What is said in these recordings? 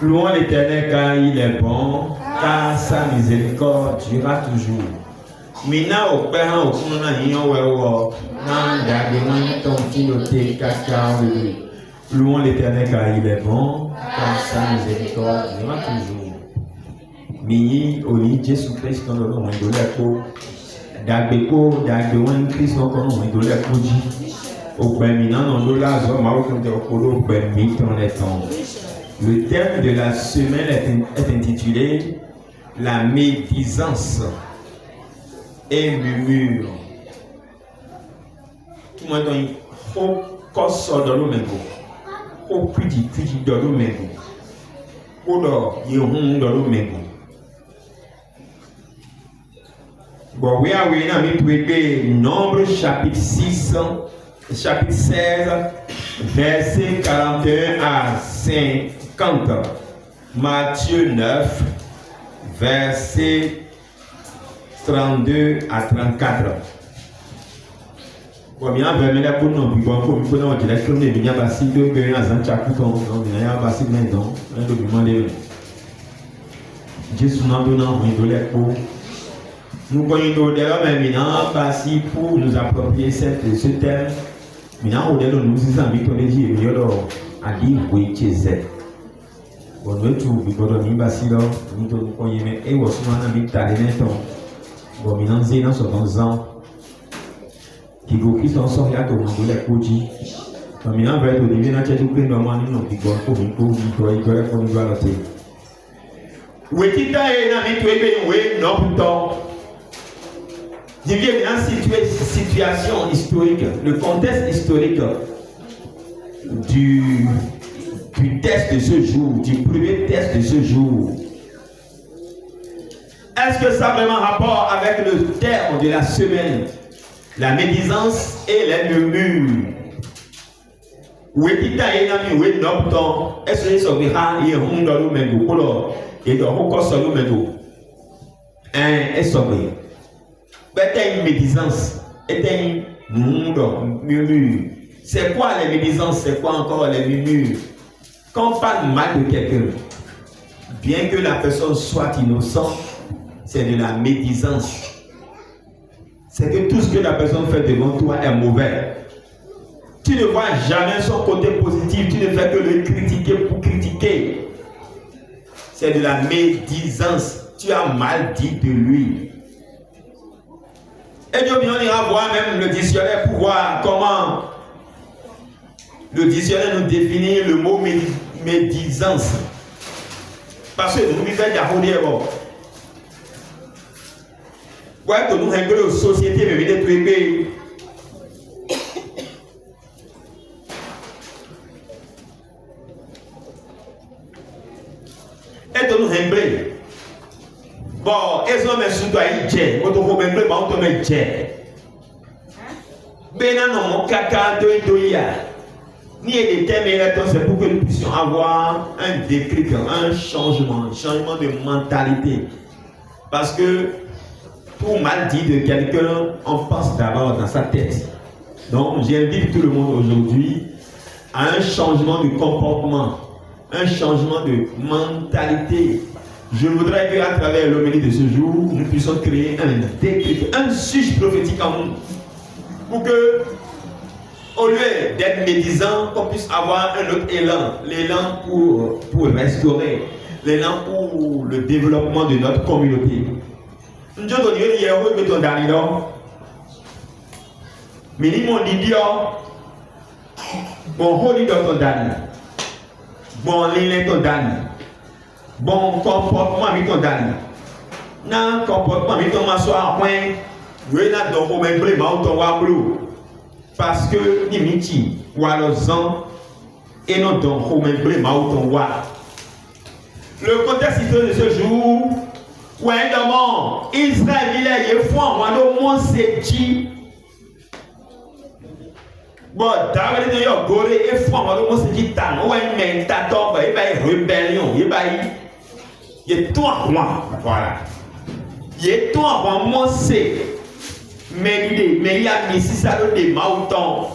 Louons l'Éternel car il est bon, car sa miséricorde durera toujours. Mina au père au fond na yon wewo na ndagbe ton tinote kaka. Louons l'Éternel car il est bon, car sa miséricorde durera toujours. Mini oli Jésus Christ dans le nom de l'Éco. Dagbe ko dagbe wan Christ dans le nom de l'Éco dit. Au permanent dans le lazo marocain de au permis dans les temps. Le thème de la semaine est intitulé La médisance et murmure. Tout le monde dit au corps dans le même au petit dans le même au dehors il y dans le même. Bon, oui, on a mis Nombre chapitre 6, chapitre 16, verset 41 à 50. Matthieu 9, verset 32 à 34. Bon, bien, verset pour nous, puis bon, pour nous, on dirait que nous devons passer deux gars en chapitre, on devient passer maintenant, on doit demander. Jésus n'a pas donné pour nous connaissons d'ailleurs maintenant passer pour nous approprier ce thème. Maintenant, nous nous amis qui ont dit, il y a à dire, oui, tu es. Bon, nous tout, nous avons passé là, nous avons connu, et nous avons mis ta lettre. Bon, maintenant, nous sommes qui vous qui sont sortis à tout le monde, les coachis. Maintenant, vers le début, nous avons tout pris normalement, nous avons dit, nous avons dit, oui, tu es non, je viens dans situation historique, le contexte historique du test de ce jour, du premier test de ce jour. Est-ce que ça a vraiment rapport avec le terme de la semaine, la médisance et les murmures? Oui, est-ce que ça verra et on dans le même coup, et dans le corps le même est-ce que c'est une médisance, c'est un murmure. C'est quoi les médisances? C'est quoi encore les murmures? Quand on parle mal de quelqu'un, bien que la personne soit innocente, c'est de la médisance. C'est que tout ce que la personne fait devant toi est mauvais. Tu ne vois jamais son côté positif, tu ne fais que le critiquer pour critiquer. C'est de la médisance. Tu as mal dit de lui. Et Dieu, on ira voir même le dictionnaire pour voir comment le dictionnaire nous définit le mot médisance. Parce que nous vivons dans le ouais, que nous avons une société, mais nous avons et que nous avons bon, ils ont mis sous toi une jet, quand on va mettre on te met jet. Ben non, caca de doya. Ni des thèmes c'est pour que nous puissions avoir un déclic, un changement de mentalité. Parce que pour mal dire de quelqu'un, on pense d'abord dans sa tête. Donc j'invite tout le monde aujourd'hui à un changement de comportement, un changement de mentalité. Je voudrais qu'à travers l'homélie de ce jour, nous puissions créer un déclic, un sujet prophétique en nous. Pour que, au lieu d'être médisant, qu'on puisse avoir un autre élan. L'élan pour restaurer, l'élan pour le développement de notre communauté. Nous avons dit hier, nous mettons dans l'île. Mais nous avons dit, bon, on dit dans ton dani. Bon, l'île ton dani. Bon comportement mi ton dani. Na comportement mi ton m'asseoir point. Oui na donc on met blé ma ton wa bleu. Parce que ni miti ou alors zan et non donc on met blé ma ton wa. Le contexte historique de ce jour ouais d'abord Israël il est foi moi no mon c'est dit. Bon David de yo gore et foi moi no mon c'est dit tan ouais mais ta tombe il va rébellion il va il est tout en moi, voilà. Il est tout en moi, moi c'est. Mais il y a mis ça de Maouton.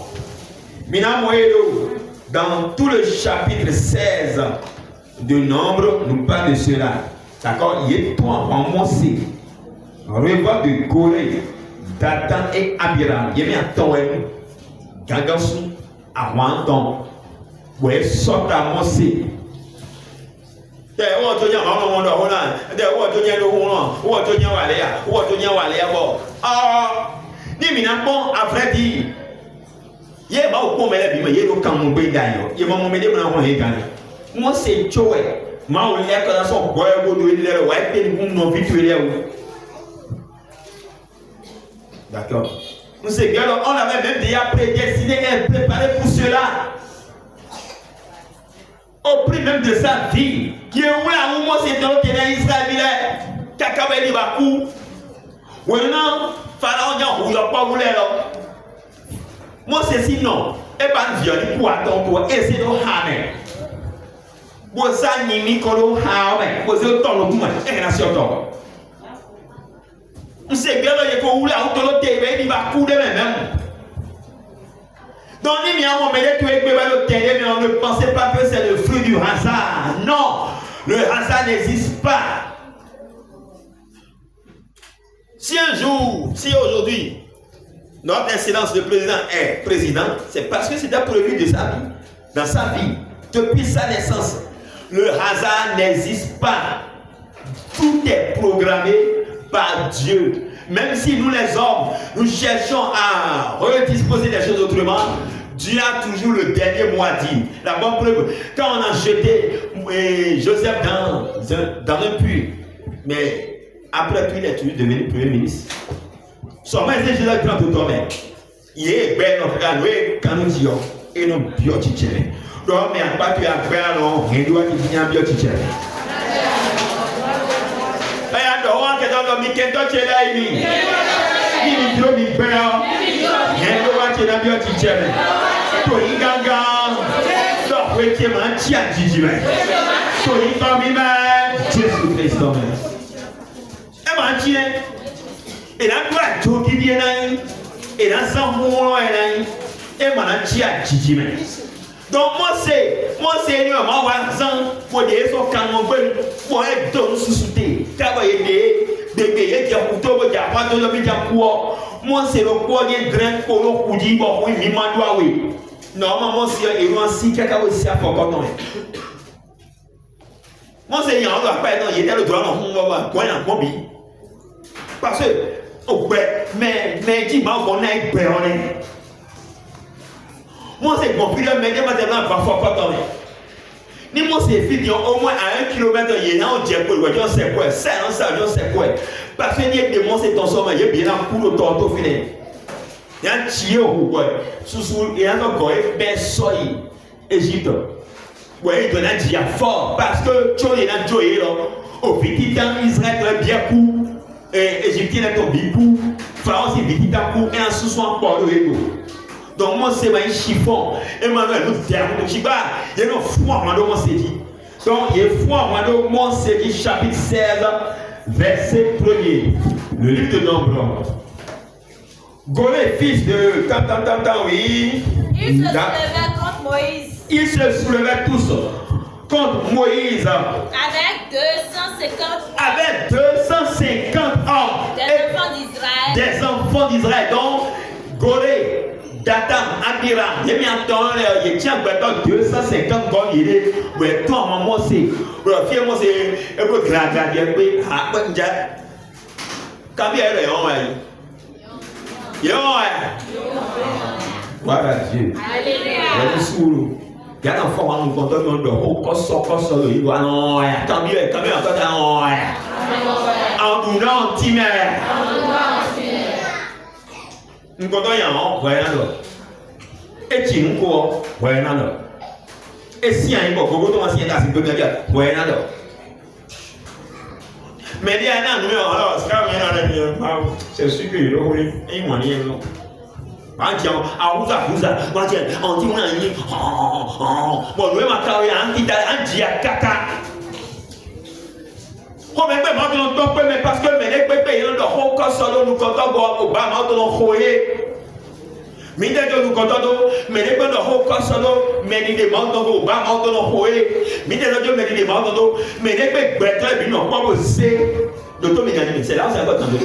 Dans tout le chapitre 16, de Nombre nous parle de cela. D'accord? Il est toi en Mosé. Révolte de Corée, Dathan et Abiram. Il y a un temps où Gangansou a un temps où il sort à Mosé. Il y a un temps où il y a un temps où il y a un vrai dire. Il y a un temps où il y a un temps où il y a un temps où moi c'est Joe. Ma ou lè quand son boy go do lè ouais pe nous non vite lè. D'accord. Nous c'est bien on avait même déjà prédestiné et préparé pour cela. Au prix même de sa vie, qui est où là où moi c'est dans Israël Kakabeli Bakou. Ouais non, Pharaon n'y a pas voulu là. Moi c'est sinon et pas viol pour attendre pour essayer de ramener. Bosa nimi kolo hawe bosa tolo tuma na si oto nse gelo ye ko wula utolo tebe ni ba kude même donc ni mi amo mele tu egbe ba lo tende mais on ne pensait pas que c'est le fruit du hasard. Non, le hasard n'existe pas. Si un jour, si aujourd'hui notre excellence de président est président, c'est parce que c'était prévu de sa vie, dans sa vie, depuis sa naissance. Le hasard n'existe pas. Tout est programmé par Dieu. Même si nous les hommes, nous cherchons à redisposer les choses autrement, Dieu a toujours le dernier mot à dire. La bonne preuve, quand on a jeté Joseph dans un puits, mais après tout il est toujours devenu premier ministre. Son maître Joseph grand automne. Il est bien quand nous disons et nous biotichés. Donc, mais à part tu as fait non, il doit te dire bien tu sais. Et à dehors, que dans le week-end, tu es là, il dit, il doit me faire, il doit te dire bien tu sais. Toi, il gagne, donc oui, tu es un tien, tu dis, toi, il gagne, Jésus Christ, et man tien, et là, toi, tu qui vient là, et là, sans mot, et man tien, tu dis, donc moi c'est moi pour des so kan mo gbe pour e don susute ka ba yede de ye ja ku to ja pa to mi ja ku moi c'est le ko ni grand ko lo ku di bo ku mi ma do awe non moi c'est e wan si ka wo si afoko non moi c'est yan lo pa non yede le droit non mo ba ko yan ko bi parce que o gbe mais ti ma ko na gbe on est. Moi c'est bon, puis le média maintenant va faire pas tomber. Ni moi c'est fini au moins à 1 km il y a un diable pour dire c'est quoi, c'est quoi. Parce que ni de moi c'est ton sommet, il y a bien un coup de torto fini. Il y a un tié ou quoi. Sous il y a un goy ben soyi Égypte. Ouais, il donne un dia fort parce que tu es là joyeux là. Au petit temps Israël bien coup et Égyptien est au bipou. Pharaon c'est petit temps coup et en sous en port de ego. Donc moi c'est un chiffon. Emmanuel nous terme de chiba. Il y a une foi moi c'est dit. Donc il y a foi moi c'est dit chapitre 16 verset 1er. Le livre de Nombre. Golé fils de oui. Ils se soulevaient contre Moïse. Ils se soulevaient tous contre Moïse. Avec 250 hommes. Des enfants d'Israël. Donc Golé. Dathan, Abiram, il y a un temps, il y a 250 gommes, il est, ouais, toi, maman, c'est, fier-moi, c'est, un peu gradé, quand il y a voilà Dieu. Alléluia. Il y a un enfant, on nous compte, on doit, on cosse, il doit, non, quand il y a encore un, en dounant, en timère. Nous comptons y en voyez là. Et tu nous cours, voyez là. Et si un peu, vous commencez à se donner bien, voyez là. Mais il y a un numéro, alors, c'est sûr que le rôle est moyen. On dit, on dit, bon, nous, ma carrière, on dit à caca. Mais parce que mais les pépés ils ont encore solo nous comptons Obama dans le foyer Minde jo lukotodo, mene bendo ho kosodo, mene de mautodo, ba mautodo hoe. Minde jo mene de mautodo, mene be gbeto e bi no kwa boze. Doto mi gani, c'est là où ça va tendre.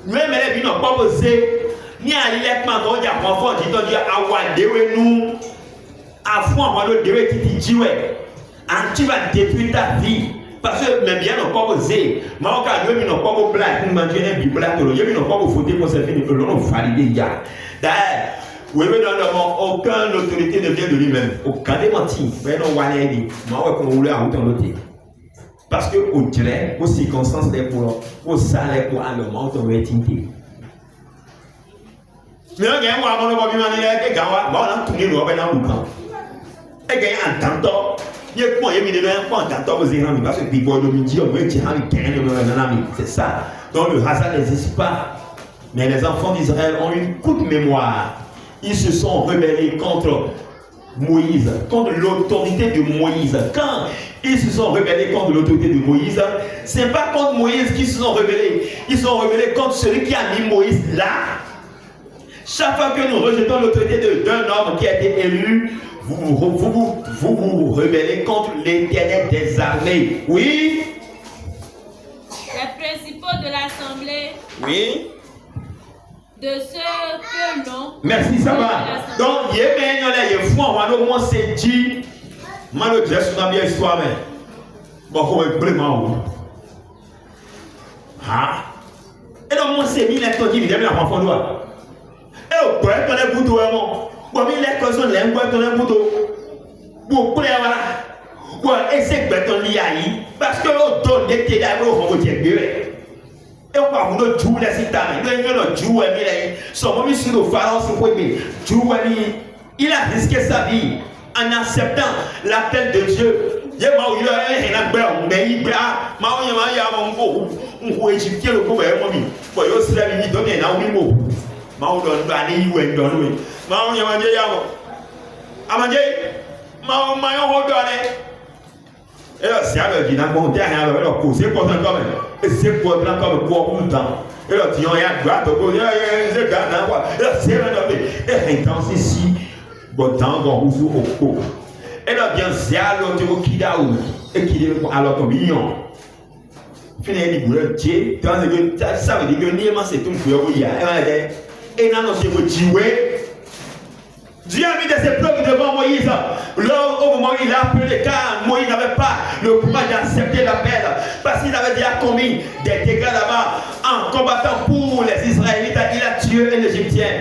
Mene mene bi no kwa boze. Ni ali lek ma do ja konfo di to di awa dewe nu. Afon awa lo dewe titi jiwe. And tu vas détruire ta vie. Parce que même bien non pas osé. Maoka lui mi non pas au black, nous manger un bible là, lui mi non pas au voter pour se faire le non valider ya. D'ailleurs, oui mais dans le monde aucune autorité ne vient de lui-même. Aucun démenti. Mais non wale dit. Moi qu'on voulait en autant noter. Parce que au dirait aux circonstances des pour au salaire pour un moment on va tinter. Mais on gagne moi mon pas bien que gawa, bon on tourner le ben dans le camp. Et gagne en temps. C'est ça. Donc le hasard n'existe pas. Mais les enfants d'Israël ont une courte mémoire. Ils se sont rebellés contre Moïse, contre l'autorité de Moïse. Quand ils se sont rebellés contre l'autorité de Moïse, ce n'est pas contre Moïse qu'ils se sont rebellés. Ils se sont rebellés contre celui qui a mis Moïse là. Chaque fois que nous rejetons l'autorité d'un homme qui a été élu, vous vous rebellez contre l'Éternel des armées. Oui. Les principaux de l'assemblée. Oui. De ceux que l'on. Merci, ça va. Donc, il y a des fois, on s'est dit, je vais dire sur la histoire, mais bon, il faut vraiment. Et donc, moi, c'est mis les temps qui viennent la enfant doigt. Et au point, on est bouton, bon, il est comme ça, l'aime, on est bouton. Bon, pour les voilà. Ouais, et c'est béton lié parce que l'on donne des télés à l'eau, on va dire. Et on va vous jouer les citames. Nous jouer, son moment sur le pharaon, c'est quoi, il a risqué sa vie en acceptant l'appel de Dieu. Il y a un peu mais il y a un égyptien le coup, il y a aussi la vie donnée dans le mot. Mao donne banni ou un donné. Mao y a mangé yamo. Amangé. Mao maillon redonné. Et là, c'est avec qui n'a pas monté à la cause. C'est pour ça comme. Et c'est pour ça comme pour tout le temps. Et là, tu as droit de poser. C'est gars n'a pas. Et là, c'est un homme. Et intense ici. Bon temps, bon rousseau au pot. Et là, bien, c'est à l'autre qui d'a ou. Et qui est à l'autre million. Finalement, ça veut dire que Niéma c'est tout pour y aller. Et non, c'est pour Dieu. Dieu a mis des épreuves devant Moïse. Là, au moment où il a appelé, car Moïse n'avait pas le courage d'accepter l'appel. Parce qu'il avait déjà commis des dégâts là-bas en combattant pour les Israélites. Il a tué un Égyptien.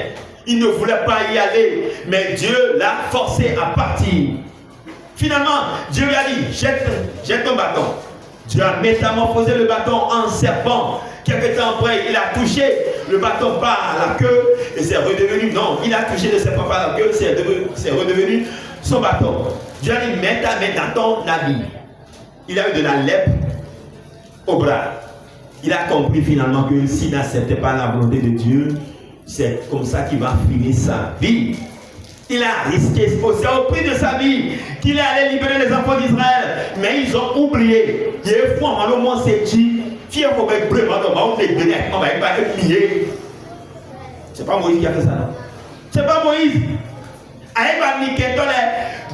Il ne voulait pas y aller. Mais Dieu l'a forcé à partir. Finalement, Dieu lui a dit, jette ton bâton. Dieu a métamorphosé le bâton en serpent. Quelque temps après, il a touché le bâton par la queue et c'est redevenu, non, il a touché le serpent par la queue, c'est redevenu son bâton. Dieu a dit, mets ta main dans ton habit. Il a eu de la lèpre au bras. Il a compris finalement que s'il n'acceptait pas la volonté de Dieu, c'est comme ça qu'il va finir sa vie. Il a risqué, c'est au prix de sa vie qu'il allait libérer les enfants d'Israël. Mais ils ont oublié. Il y a une fois, le monde s'est dit, c'est pas Moïse qui a fait ça. C'est pas Moïse.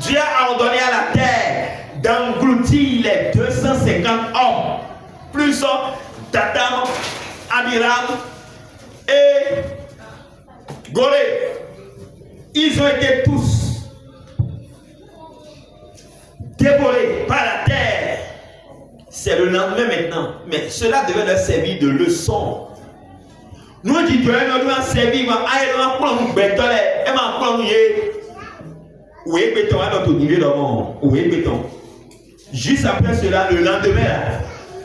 Dieu a ordonné à la terre d'engloutir les 250 hommes, plus Datam, Abiram et Goré. Ils ont été tous dévorés par la terre. C'est le lendemain maintenant. Mais cela devait leur servir de leçon. Nous disons, nous devons servir. Oui, béton à notre niveau dans le monde. Oui, béton. Juste après cela, le lendemain,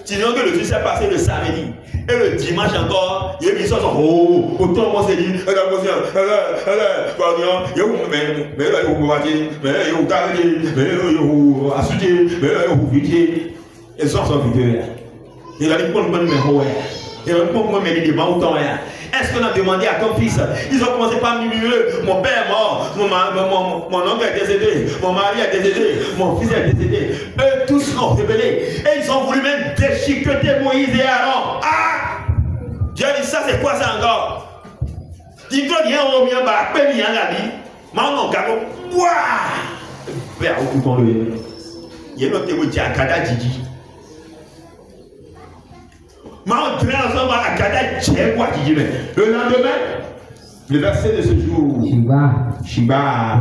disons que le Dieu s'est passé le samedi. Et le dimanche encore, il y a des choses. Oh, autant moi c'est dit, mais là, ils sont vidés. Il a dit pour nous il a dit pour moi des moutons. Est-ce qu'on a demandé à ton fils? Ils ont commencé par murmurer, mon père est mort, mon oncle est décédé, mon mari est décédé, mon fils est décédé. Eux tous sont rebellés. Et ils ont voulu même déchiqueter Moïse et Aaron. Ah! Dieu a dit ça, c'est quoi ça encore? Il doit bien au bien, bah, peine bien la vie. Maman, garo, ouah! Père, où qu'on le. Il y a notre théorie à Kada Didi. Maman, tu es ensemble à Kada Didi, quoi, Didi. Le lendemain, le verset de ce jour. Shiba.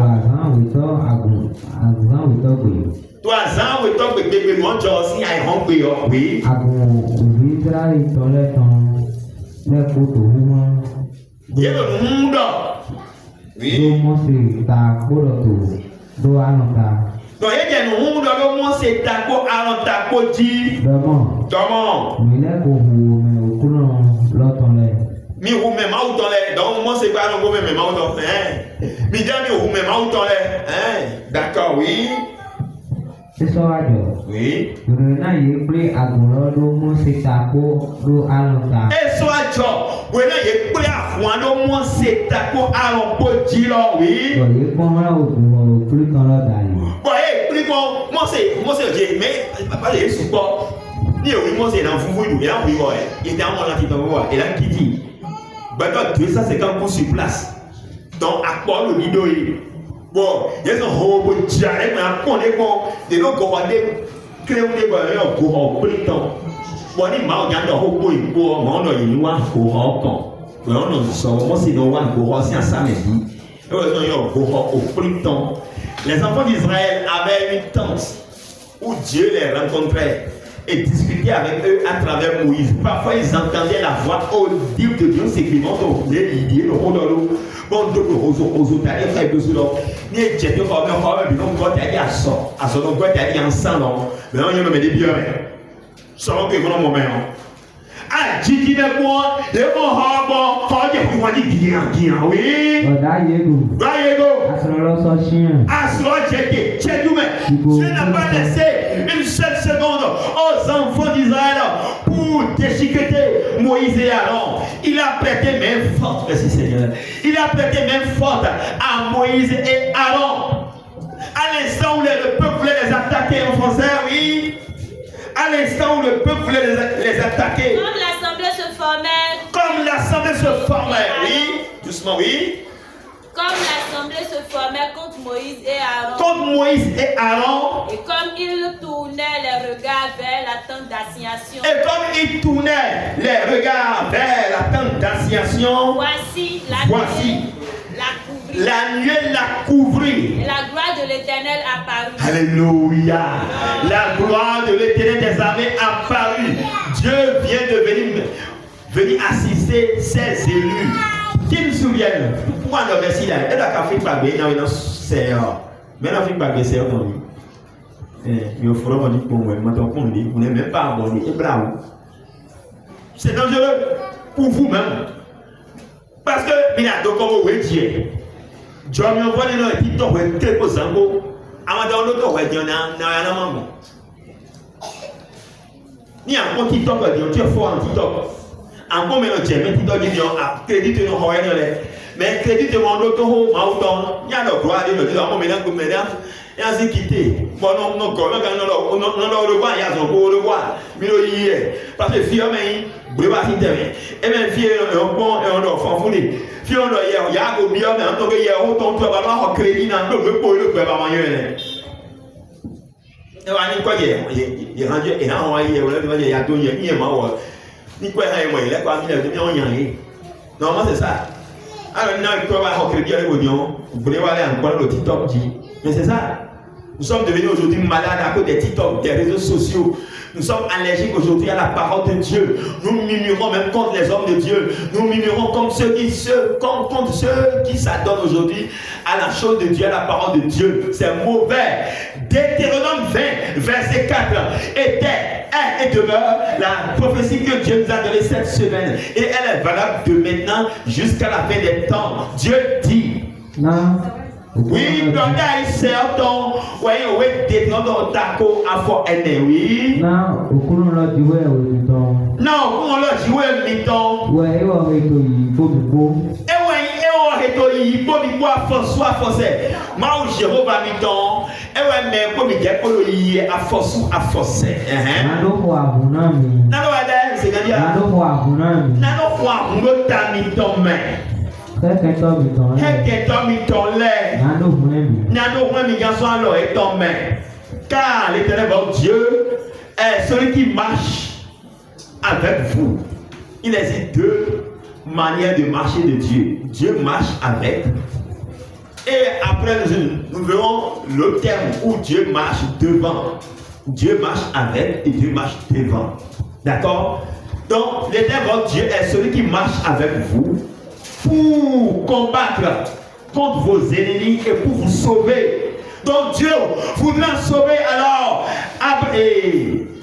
3 ans, oui, toi, bébé, moi, tu as aussi un rang, oui. Il y a le monde. Oui. Donc, il y a le monde, le monde, c'est tako, alors tako, dit. Comment? Mi roule même out dans les. Donc, moi, c'est pas un gros même out dans les. Mi dit, mi roule même out dans les. D'accord, oui. C'est ça, oui. Et soit Joe, oui, là, il est prêt à voir au moins c'est ta co à l'emporter là, oui. Bon, moi c'est, mais pas les support. Moi c'est dans vous, il est en oui, il est en là qui t'envoie, et là qui dit, bah, toi, ça c'est quand vous sur place. Donc, à quoi le vidéo bon, il y a un robot qui arrive, mais on est bon, de l'autre côté, clé ou des barrières pour en plus temps. Bon, il m'a regardé un robot, il faut en il y a un courant quand. Mais on a dit, moi c'est dans un courant, c'est un samedi. Et on a un courant au plus temps. Les enfants d'Israël avaient une tente où Dieu les rencontrait et discutait avec eux à travers Moïse. Parfois, ils entendaient la voix audible de Dieu s'écrivant au l'idée, le rôle de l'eau. Bon, donc, aux t'as fait de cela. Ni j'ai dit, comme quand t'as dit à son nom, quand t'as dit ensemble, mais on y a des biens. Sans que mon moment. Ah, Gigi de moi, et mon harbor, quand il faut dire bien, oui. Dieu n'a pas laissé une seule seconde aux enfants d'Israël pour déchiqueter Moïse et Aaron. Il a prêté main forte, merci Seigneur. Il a prêté main forte à Moïse et Aaron. À l'instant où le peuple voulait les attaquer en français, oui. À l'instant où le peuple voulait les attaquer. Comme l'assemblée se formait, oui. Doucement, oui. Comme l'assemblée se formait contre Moïse et Aaron. Contre Moïse et Aaron. Et comme ils tournaient les regards vers la tente d'assignation. Et comme ils tournaient les regards vers la tente d'assignation. Voici la nuée la couvrit. Et la gloire de l'Éternel apparut. Alléluia. La gloire de l'Éternel des armées apparut. Dieu vient de venir assister ses élus. Qui me souviennent? Pourquoi on a versé là? Elle a café par bien, c'est mais on a fait par bien, c'est on dit. Il faut vraiment dire pour moi, maintenant qu'on dit, vous n'êtes même pas abonné. Et bravo. C'est dangereux pour vous-même. Parce que, il y a donc comme vous Dieu. Dieu m'a envoyé dans le TikTok, quelques zango. Avant dans l'autre, on va dire, non, non. Il y a un TikTok, tu es fort en TikTok. En bon mélange, mais TikTok dit, crédit de nos mais crédit de mon auto, il y a le droit de le dire, on mélange comme mélange. Et ainsi quitter. Bon, non, non, le voit, il y a son beau le voit. Mais il y est. Parce que fille, mais il va s'intervenir. Et bien, fille, on bon, et on s'en fout. Fille, on y a un bien, mais on y a autant de travail, on crédit dans le pour le faire avant hier. Et on a dit quoi, il est rendu, et là, on il y a deux, il y a mort. Ni quoi, il y a quoi, il y a rien. Normalement, c'est ça. Alors, il faut avoir un crédit avec l'oignon. Vous voulez aller encore le TikTok dit. Mais c'est ça. Nous sommes devenus aujourd'hui malades à cause des TikTok, des réseaux sociaux. Nous sommes allergiques aujourd'hui à la parole de Dieu. Nous murmurons même contre les hommes de Dieu. Nous murmurons contre ceux qui s'adonnent aujourd'hui à la chose de Dieu, à la parole de Dieu. C'est mauvais. Deutéronome 20, verset 4 était et demeure la prophétie que Dieu nous a donnée cette semaine. Et elle est valable de maintenant jusqu'à la fin des temps. Dieu dit. Non. Oui, brother, c'est autant. Oui, oui, Deutéronome d'accord à fort oui. Non, on l'a joué au temps. Non, on l'a joué au temps. Oui, on est au beau. Et oui, et on est au beau, à force, à force. Moi, Jéhovah mi-temps. Et oui, mais comme il dit, il est à force, à force. Nano kwa hunami. Nano ada, c'est-à-dire. Nano kwa hunami. Nano kwa hunami mi-temps, mais. Akẹ́kẹ̀tọ́ mi tán lẹ̀. Eketɔ mi tɔ lɛ. Nano fún ẹ̀mí. Nano wọn mi gán sọ alọ etɔ mɛ. Car l'Éternel votre Dieu est celui qui marche avec vous. Il existe deux manières de marcher de Dieu. Dieu marche avec. Et après nous verrons le terme où Dieu marche devant. Dieu marche avec et Dieu marche devant. D'accord? Donc l'Éternel votre Dieu est celui qui marche avec vous pour combattre contre vos ennemis et pour vous sauver. Donc Dieu voudra sauver alors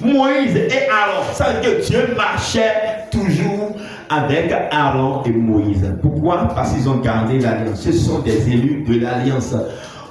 Moïse et Aaron. Ça veut dire que Dieu marchait toujours avec Aaron et Moïse. Pourquoi? Parce qu'ils ont gardé l'alliance. Ce sont des élus de l'alliance.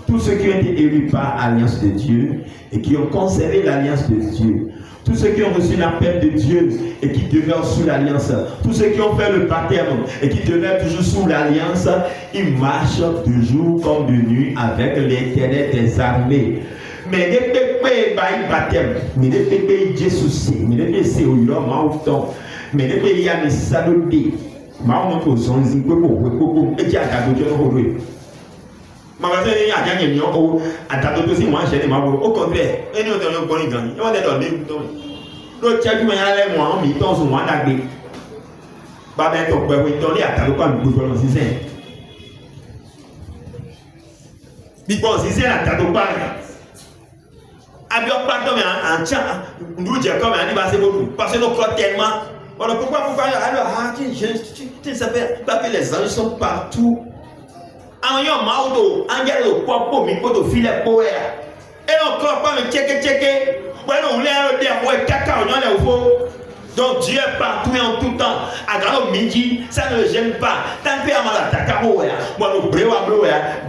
Tous ceux qui ont été élus par l'alliance de Dieu et qui ont conservé l'alliance de Dieu. Tous ceux qui ont reçu l'appel de Dieu et qui demeurent sous l'alliance, tous ceux qui ont fait le baptême et qui demeurent toujours sous l'alliance, ils marchent de jour comme de nuit avec l'Éternel des armées. Mais les pépés baptême, mais les pépés Jésus, mais les pépés c'est au nom mauton, mais les pépés y a mis salodé, maman aux onzi coco et qui a gagné le rôle. Magasin ni a gagné mieux au à ta dosi moi j'ai des mabou au contraire et nous devons bonne gagne on est dans les l'autre tchèque mais allez moi on mi ton sur moi d'agbe ba ben to pe we ton li a ta lo pa mi gbogbo lo sisen bi bon sisen a ta to pa abi o pa to me en tcha nous je comme ani ba c'est beaucoup parce que nous croit tellement voilà pourquoi alors tu s'appelle pas que les anges sont partout. Àwọn yóò máa wò ángẹ́lì ló pọ̀ pò mí kó tó filẹ̀ pò ẹ̀ ẹ̀ ló kọ́ pa mi tchékétchéké wọ́n ló ń lé ẹ̀rọ dé àwọn ìkáká ọ̀yàn lẹ̀ wò. Donc Dieu est partout et en tout temps. Agalo midi, ça ne le gêne pas. Tant pis à Malataka,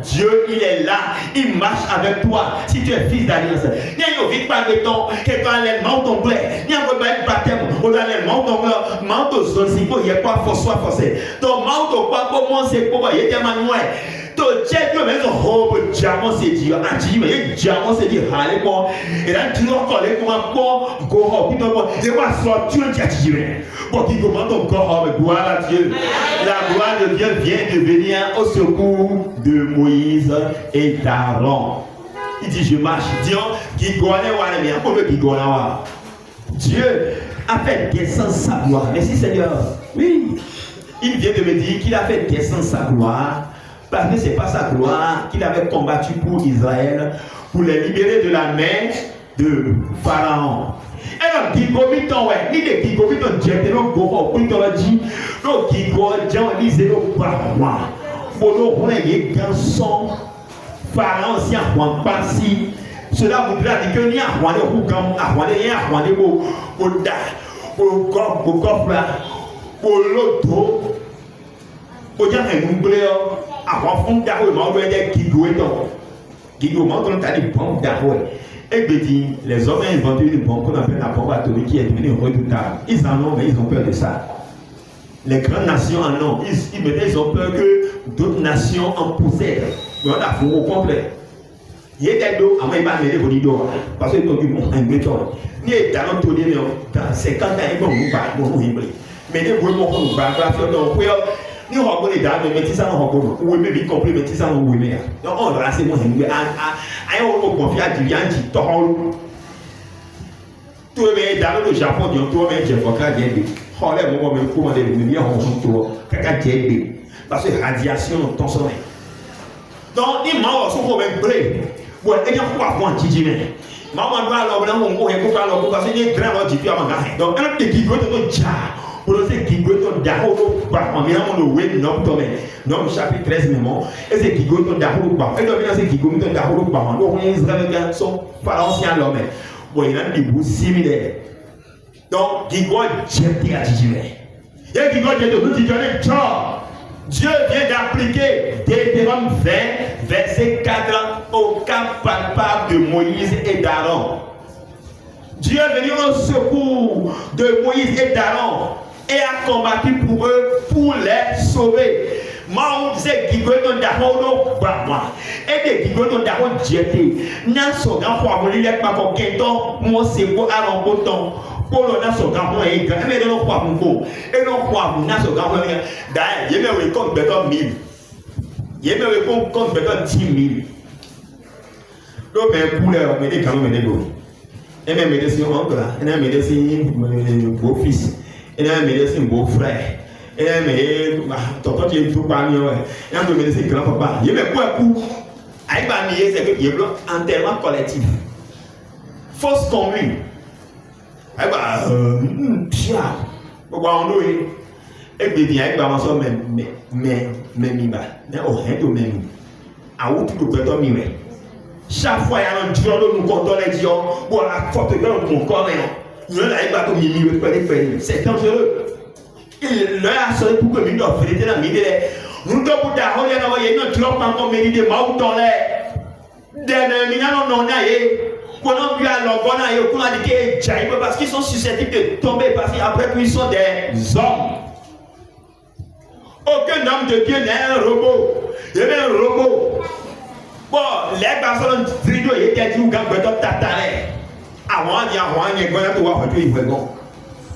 Dieu il est là, il marche avec toi. Si tu es fils d'alliance, il n'y a vite pas de temps que quand les mains tombent, il y a un baptême, on a les mains tombent, manteau zone, si il n'y a pas forcé. Donc manteau pas pour moi, c'est pour moi, il y a des manouais. To check your maison hope diamant c'est dire anti mais diamant c'est dire aller bon et là tu dois coller pour un bon go hop tu dois et moi sortir tu attirer bon qui commande ton corps gloire à Dieu la gloire de Dieu vient de venir au secours de Moïse et d'Aaron. Il dit je marche Dieu qui connaît wa mais pour le qui connaît wa Dieu a fait descendre sa gloire. Merci Seigneur. Oui, il vient de me dire qu'il a fait descendre sa gloire. Parce que ce n'est pas sa gloire qu'il avait combattu pour Israël, pour les libérer de la main de Pharaon. Et donc, Gigomiton, ouais, ni de Gigomiton, Djetelo, Goro, Pintology, no Gigo, Jean, Liseo, Barwa, Polo, Roye, Ganson, Pharaon, si un point passé, cela voudra dire que ni un roi de Rougam, un roi de rien, un roi de Boda, pour Gofla, pour l'auto, pour dire un nouveau. Avant fond d'arrêt, moi je vais Gigo et donc Gigo, moi quand t'as des bombes d'arrêt, et que dit les hommes ont inventé une bombe qu'on appelle la bombe atomique qui est devenue redoutable. Ils en ont, mais ils ont peur de ça. Les grandes nations en ont. Ils ont peur que d'autres nations en possèdent. Donc on a fou au complet. Il y a des dos, à moi il va mêler vos dos parce que tu as un béton. Ni est talent tout dit dans 50 ans ils vont nous battre, nous hibler. Mais les bons mots nous battre, donc ni on les dames mais ça on reconnaît ou même y compris mais ça on oui donc on va c'est moi à on confie à Dieu qui tord tout mais dans le Japon donc tout mais j'ai pas qu'à dire on les moi me commander le million on tout qu'à dire parce que radiation ton sommeil donc il m'a aussi pour même blé bon et bien quoi point Gigi mais maman doit alors on ko ko alors parce que les grands dit à ma donc un petit go de ja pour le qui goûte d'Ahoro, on vient mon oué, nom chapitre 13 mémoire, et c'est qui goûte d'Ahoro, et le c'est qui goûte d'Ahoro, on est Israël, son phalanxien l'homme. Bon, il a des bouts similaires. Donc, qui goûte jeter à Tijimé. Et qui goûte de nous dire, Dieu vient d'appliquer Deutéronome 20, verset 4 au cas palpable de Moïse et d'Aaron. Dieu est venu au secours de Moïse et d'Aaron et a combattu pour eux pour les sauver. Moi, c'est qui veut ton d'Aaron, et des qui veut ton d'Aaron jeter. N'a son grand pour lui, il pas pour quel temps, moi c'est pour Aaron Boton. Pour le n'a son grand pour et mais non pas pour vous. Et non pas pour n'a son grand pour d'ailleurs, il y a eu comme béton 1000. Il me répond compte peut-être 10 000. Donc, mais pour les médecins, quand même, et même médecin oncle, et même médecin beau-fils, et même médecin beau-frère, et même tonton qui est tout parmi eux, et même médecin grand-papa. Il me quoi pour avec ma mère, c'est que il y a un enterrement collectif. Fausse commune. Eh ben, tiens, pourquoi on est et bien avec ma soeur, mais au rien de même. À où tu peux te mirer. Chaque fois, il y a un dieu de nous comptons les dieux. Pour la forte gueule de mon corps, il y en a pas comme il c'est dangereux. Il a sonné pour que nous offrions la mine. Nous devons d'avoir une drop en comédie de Mauton. Des minants non naïfs. Quand on lui a l'organe, on a dit que Jaïbe parce qu'ils sont susceptibles de tomber parce qu'après ils sont des hommes. Aucun homme de Dieu n'est un robot. Il est un robot. Bon, les personnes vidéo étaient dit ou gagne de tataré. Avant, il y a un gars qui va retrouver le bon.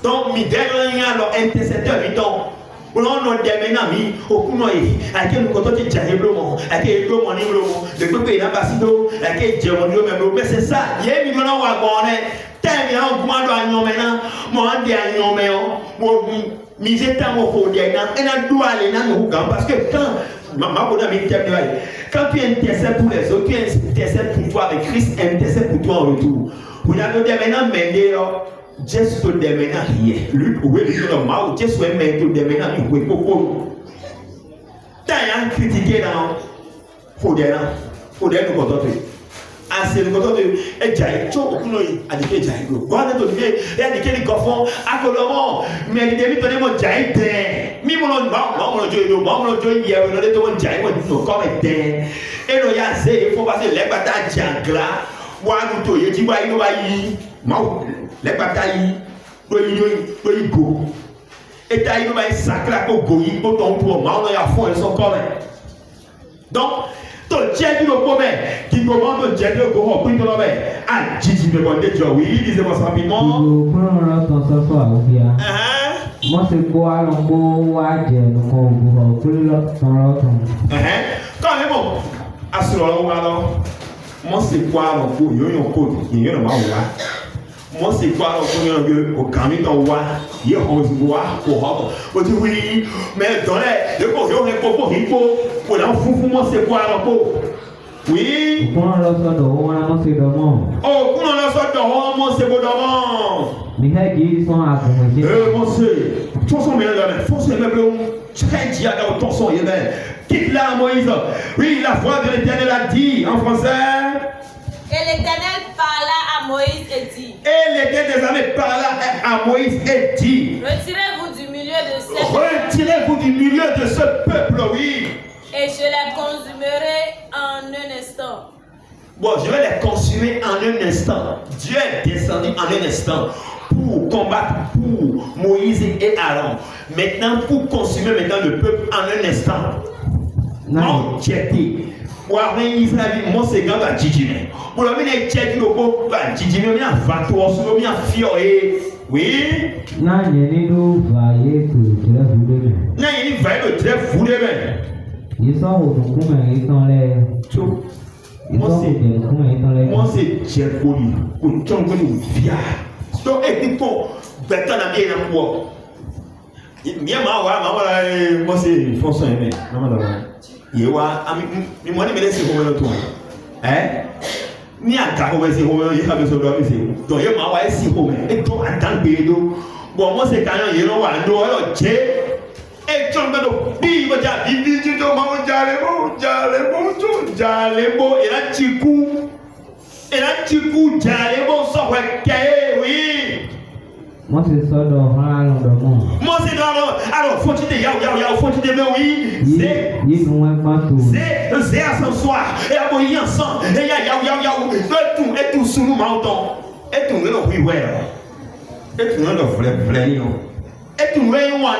Donc, il y a alors intercepteur, il tombe. On a des ménamis, au coup, avec nous quand on dit Jaïbe, avec le monde, le peuple est là, avec Dieu, mais c'est ça. Il y a une million de wagons. Tant bien, on commande à nous maintenant. Moi, on dit à nous maintenant. Misé tant au fond des gens, et on doit aller dans nos gants parce que quand tu intercèdes pour les autres, tu intercèdes pour toi avec Christ, intercède pour toi en retour. Vous avez maintenant mené Jésus te demande rien. Lui, oui, le mal, Jésus te demande oui, pourquoi? T'as critiqué dans Faudrait nous contenter. C'est le côté de Jaï, tu as dit que Jaï, voilà, tu as dit que les coffons, à Colombo, mais les demi tenez mon Jaï, mi mon nom, mon Dieu, il y a un autre Jaï, mon corps est et le Yazé, il faut passer les batailles Djangla, moi, nous, tu dis, les batailles, le go, et tu as eu un sacré au goï, pour ton tour, moi, on a fond, ils sont quand même. Donc, ton Dieu du commun qui commande Dieu de Goro, puis ton homme, ah, Gigi me demande Dieu, oui, disez-moi ça rapidement. Moi, c'est quoi le mot à Dieu, quand même, assure-le, alors, moi, c'est quoi le mot, il y a un code, il y a un mot, moi, c'est quoi le mot, au camion d'envoi, il y a un mot, pour dire oui, mais dans les cours, il y a un propos, pour la foufou, moi, c'est quoi le mot? Oui. Pour la sorte de Roman, c'est de mon. Oh, pour la sorte de Roman, c'est beau d'avant. Mais ils sont à mon Dieu, tout son bien là, force les meubles, très dit à ton son, il est quitte là, Moïse. Oui, la voix de l'Éternel a dit en français. Et l'Éternel parla à Moïse et dit. Et l'Éternel parla à Moïse et dit. Retirez-vous du milieu de ce peuple. Retirez-vous du milieu de ce peuple, oui. Et je les consumerai en un instant. Bon, je vais les consumer en un instant. Dieu est descendu en un instant pour combattre pour Moïse et Aaron. Maintenant, pour consumer maintenant le peuple en un instant. Non, Tchéti. Pour avoir Israël, moi c'est grand à Djidjime. Pour le mener Tchéti, le beau à Djidjime, il y a un vato, il y a un fioré. Oui. Non, il y a une vaillée que tu as voulu. Non, il y a une vaillée que tu as voulu. Ils sont au fond, mais ils sont les. Moi c'est Djekoli. Pour Tchongoli, via. Donc, et pour Betan à bien à quoi? Bien, moi c'est François Aimé. Yewa, mi mwani mele si howe to. Ni aka howe si howe, yi ha be so do mi si. Do ye ma wa si howe. E to adan be do. Bo mo se kan ye no wa ndo yo je. E chon be do bi bo ja bi ju do ma mo jale bo e la chiku. E la chiku jale bo so we ke oui. Moi c'est ça dans le monde. Moi c'est dans alors faut tu te faut tu te oui. C'est à ce soir et à boire ensemble et et tout sous nous mountain et tout le oui ouais et tout le vrai et tout le moi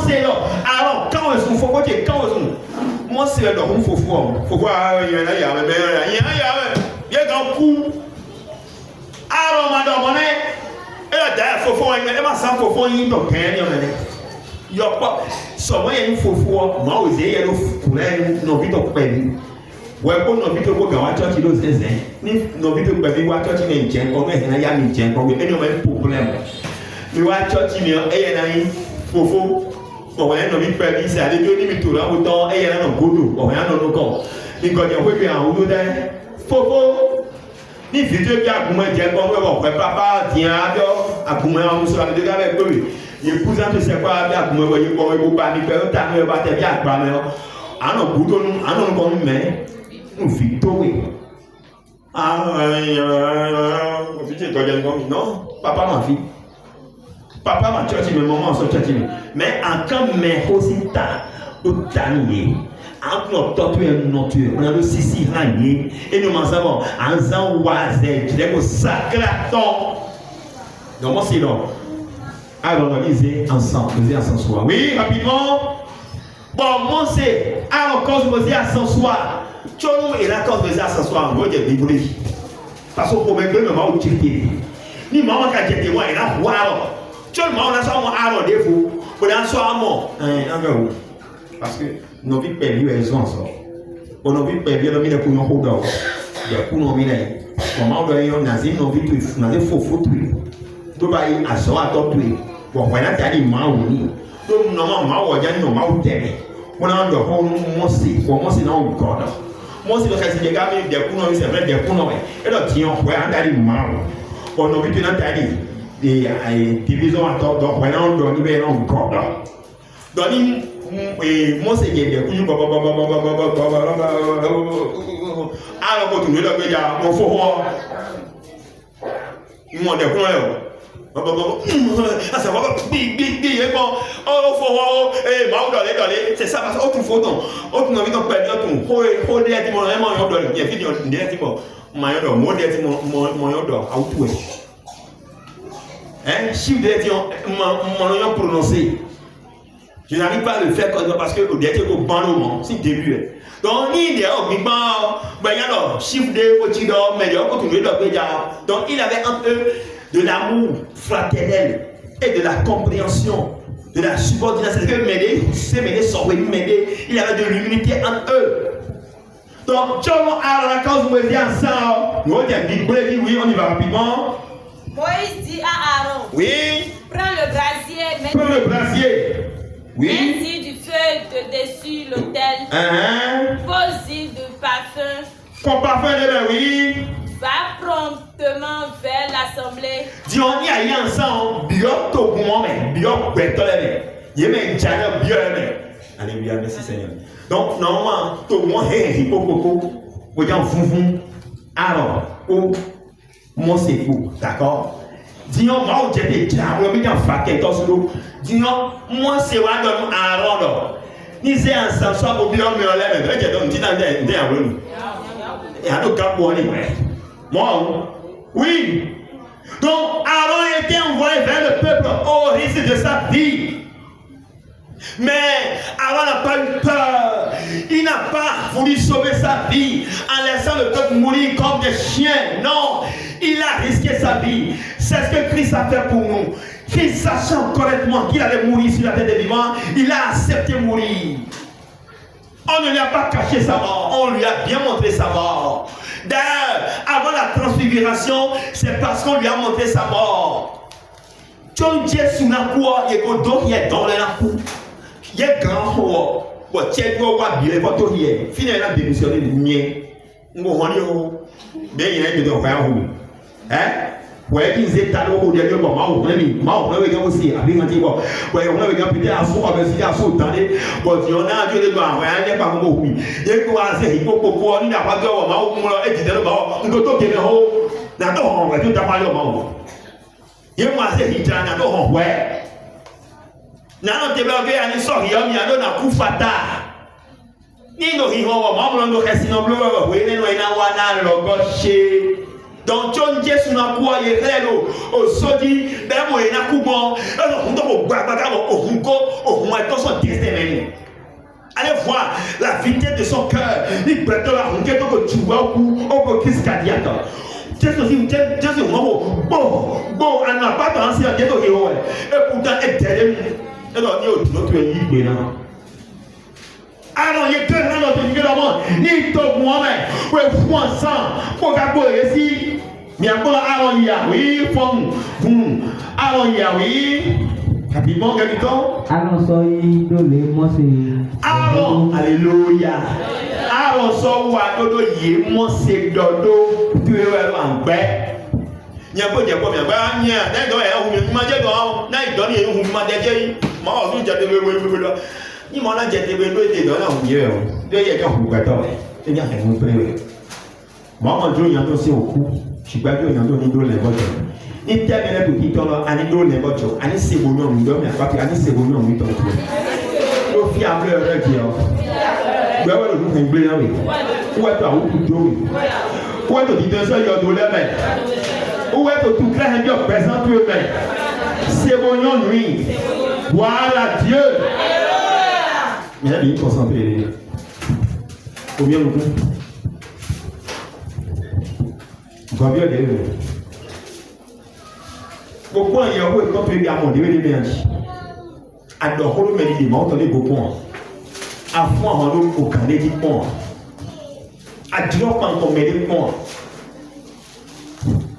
c'est là alors quand est-ce qu'on faut que quand est-ce moi c'est là on faut voir il y a un coup alors madame et là, il faut faire un peu de temps. sọ̀rọ̀ yẹn fòfò mọ́ òzè yẹn ló kúrẹ́ nọ̀bí tó pẹ̀lú wọ́n kó nọ̀bí tó kó gà wá chọ́ọ̀chì ló zẹ̀zẹ̀ ní nọ̀bí tó pẹ̀lú wá chọ́ọ̀chì ní ìjẹ́ nǹkan mẹ́rin náà yá mi ìjẹ́ nǹkan ẹni ọmọ yẹn pòblẹ́mù mi wá chọ́ọ̀chì mi ẹ̀yẹ náà yín fòfò ọ̀wọ̀ yẹn nọ̀bí pẹ̀lú ìsẹ̀ àdéjọ́ ní mi tò láwù tán ẹ̀yẹ náà gbódò ọ̀wọ̀ yẹn nọ̀nù kọ̀ ìgbọ̀jẹ̀ wípé àwọn olódẹ́ fòfò ní fìdí bí àgùnmọ̀ ìjẹ́ nǹkan wẹ́wọ̀ pẹ́ pápá tiẹ̀ abẹ́ àgùnmọ̀ àwọn mùsùlùmí àdéjọ́ kábẹ́ gbòòrè yekuza to se kwa bi agumo wo yepo wo ba ni pe o ta ni o ba te bi agba me o ano budo nu ano ko me un fitowe o fi te to je ngo non papa ma church me maman so church me mais encore mais aussi ta o taniye an no to tu e no tu on a le sisi hanye et nous savons en zan waze je ko sacraton donc moi c'est là. Alors, on lisait ensemble, soir. Oui, rapidement. Bon, moi, c'est alors quand je faisais à 100 soir. Tu vois, et là, quand je faisais à 100 soir, on va dire déboulé. Parce que pour me donner, on va utiliser. Ni maman qui a dit, moi, il a voir. Tu vois, on a ça, on a un défaut. Pour un soir, moi. Parce que nos vies perdues, elles sont ensemble. Pour nos vies perdues, on a mis des coups dans le dos. Des coups dans le dos. Comment on doit y aller, nos vies, on a des faux tuer. Tout va y aller à soi, à toi, tuer. Bon, voilà, tu as dit, ma ou ni. Donc, non, ma ou ni, non, ma ou t'aimer. On a un de moi, c'est dans le corps. Moi, c'est le cas, c'est des gars, des coups, c'est vrai, des coups, et là, tiens, on va aller ma ou. On a vu que dans ta vie, des divisions à toi, donc, voilà, on doit aller dans le corps. Donc, moi, c'est des coups, alors, quand tu me dis, mon faux roi, il m'a dit, c'est ça parce que autre faut donc autre envie de perdre ton ho de ti mo e mo yo do ye fi de ti mo ma yo do mo de ti mo yo do auto hein chiffre de ti mo yo prononcer je n'arrive pas à le faire parce que au dernier au ban moment si début donc ni de o mi ban ben alors chiffre de o ti do mais yo ko tu do pe ja donc il avait entre eux de l'amour fraternel et de la compréhension, de la subordination. C'est m'aider, il y avait de l'humilité entre eux. Donc, quand vous me dites ensemble, nous oui, on y va rapidement. Moïse dit à Aaron, oui, prends le brasier, prends le brasier, oui, mets-y du feu de dessus l'autel, pose-y du parfum, comme parfum de oui. Va promptement vers l'assemblée. Dis on y a eu ensemble, bio to moi mais bio beto les yeme jana bio les. Alléluia, merci Seigneur. Donc normalement to moi he hipokoko, o jan funfun. Alors, o moi c'est fou, d'accord? Dis on moi j'ai des diables, mais jan faké to solo. Dis on moi c'est wa don Aaron. Ni c'est ensemble soit au bio me ole mais j'ai donc dit dans des avons. Et à nos cap pour aller. Moi, oui. Donc, Aaron était envoyé vers le peuple au risque de sa vie. Mais Aaron n'a pas eu peur. Il n'a pas voulu sauver sa vie en laissant le peuple mourir comme des chiens. Non, il a risqué sa vie. C'est ce que Christ a fait pour nous. Christ, sachant correctement qu'il allait mourir sur la terre des vivants, il a accepté mourir. On ne lui a pas caché sa mort, on lui a bien montré sa mort. D'ailleurs, avant la transfiguration, c'est parce qu'on lui a montré sa mort. John Jésus n'a quoi, il est dans le nakou. Il est grand, il est grand, il est grand, il est finalement démissionné de mien. On va dire, mais il y a des gens qui ont hein? Ouais, ils étaient à l'eau de Dieu, on a aussi, à bien dire, ouais, on a peut-être à soi, avec ce qu'il bon, si on a Dieu de droit, ouais, il n'y a pas de mot, il y a quoi, c'est il faut qu'on n'a pas de mot, on dit de l'eau, on doit toquer le haut, n'a pas on va tout à parler au mot. Il y a moi, c'est il n'a pas on ouais. N'a pas de bloqué à l'histoire, il y a un coup fatal. Ni no hiho, maman, on doit rester dans le bleu, oui, il y a un logoché. Donc, John Jésus n'a quoi, il est là, au sodi, ben moi, il n'a pas bon, alors on doit au hunko, au moins, son destin. Allez voir la vitesse de son cœur. Il peut être là, on dit que tu vois au coup, crise cardiaque. Jésus, bon, on n'a pas pensé à Dieu, et pourtant, il est derrière. Et donc, notre équipe là. Alors, il y a deux ans dans le monde, ni tout le monde, oui, Français, pour qu'après ici, il y a encore Aaron Yahweh, Aaron Yahweh, rapidement, quelqu'un. Aaron soy dole moi c'est. Aaron, alléluia. Aaron so wa dodo yé mo se dodo tu e wa ngbe. Nya bo je ko mi gba nya na do e hu mi ma je do na do ni hu mi ma de je ma o tun je de we lo. Ni mo la je de we lo de do na hu ye o. De ye kan hu gba to. E nya he mu pre. Ma mo jo yan to se oku. Ṣùgbọ́n bí òyìnbó ní dó lẹ́bọ̀jọ̀ ní tẹ́mẹ́lẹ́ tó kí tọ́lọ́ àní dó lẹ́bọ̀jọ̀ àní sèbò náà mi dọ́mí àpapọ̀ àní sèbò náà mi tọ́jú ló fi àbúrò rẹ̀ jẹ ọ́ gbẹ́wọ́ ló fún gbé náà wẹ̀ wọ́n tó àwọn kùtù wẹ̀ wọ́n tó dídé sọ yọ̀ dó lẹ́mẹ̀ wọ́n tó tu kílẹ̀ hẹ́n bí ọ̀pẹ̀sán tó mẹ̀ sèbò náà nùí wàhálà Dieu mais là il est concentré combien de temps Gambia de eux. Pourquoi il y a un peu de temps pour les gamins de l'énergie? Alors, on me dit, on entendait beaucoup. À fond, on a aucun équipement. À dire pas qu'on met des points.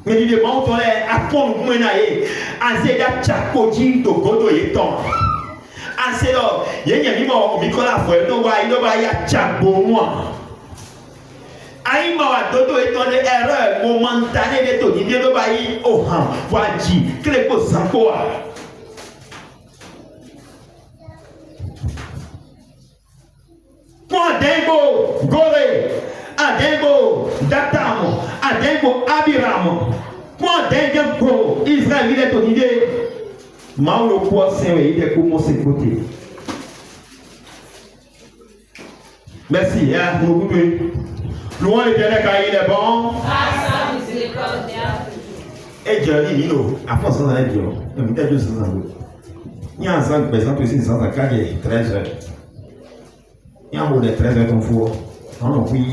Mais il est bon, on est à fond, on est à c'est la chakoti de Godo et Tom. À c'est là, il y a un micro la fois, il y a chakbo moi. Aïe, ma dodo est dans l'erreur momentanée de tout. Il dit le bail au han, voici, clépo sapoa. Point dengo, gore, adengo, datamo, adengo, abiramo. Point dengo, Israël, il est ton idée. Maulo poisson, il est comme ses côtés. Merci, hein, nous vous Loin l'Éternel car il est bon. Et Dieu dit, Nino, à force de s'en dire, il y a 200 ans. Il y a un 5 personnes aussi, 100 ans, 13 heures. Il y a un mot de 13 heures, ton four. Non, oui.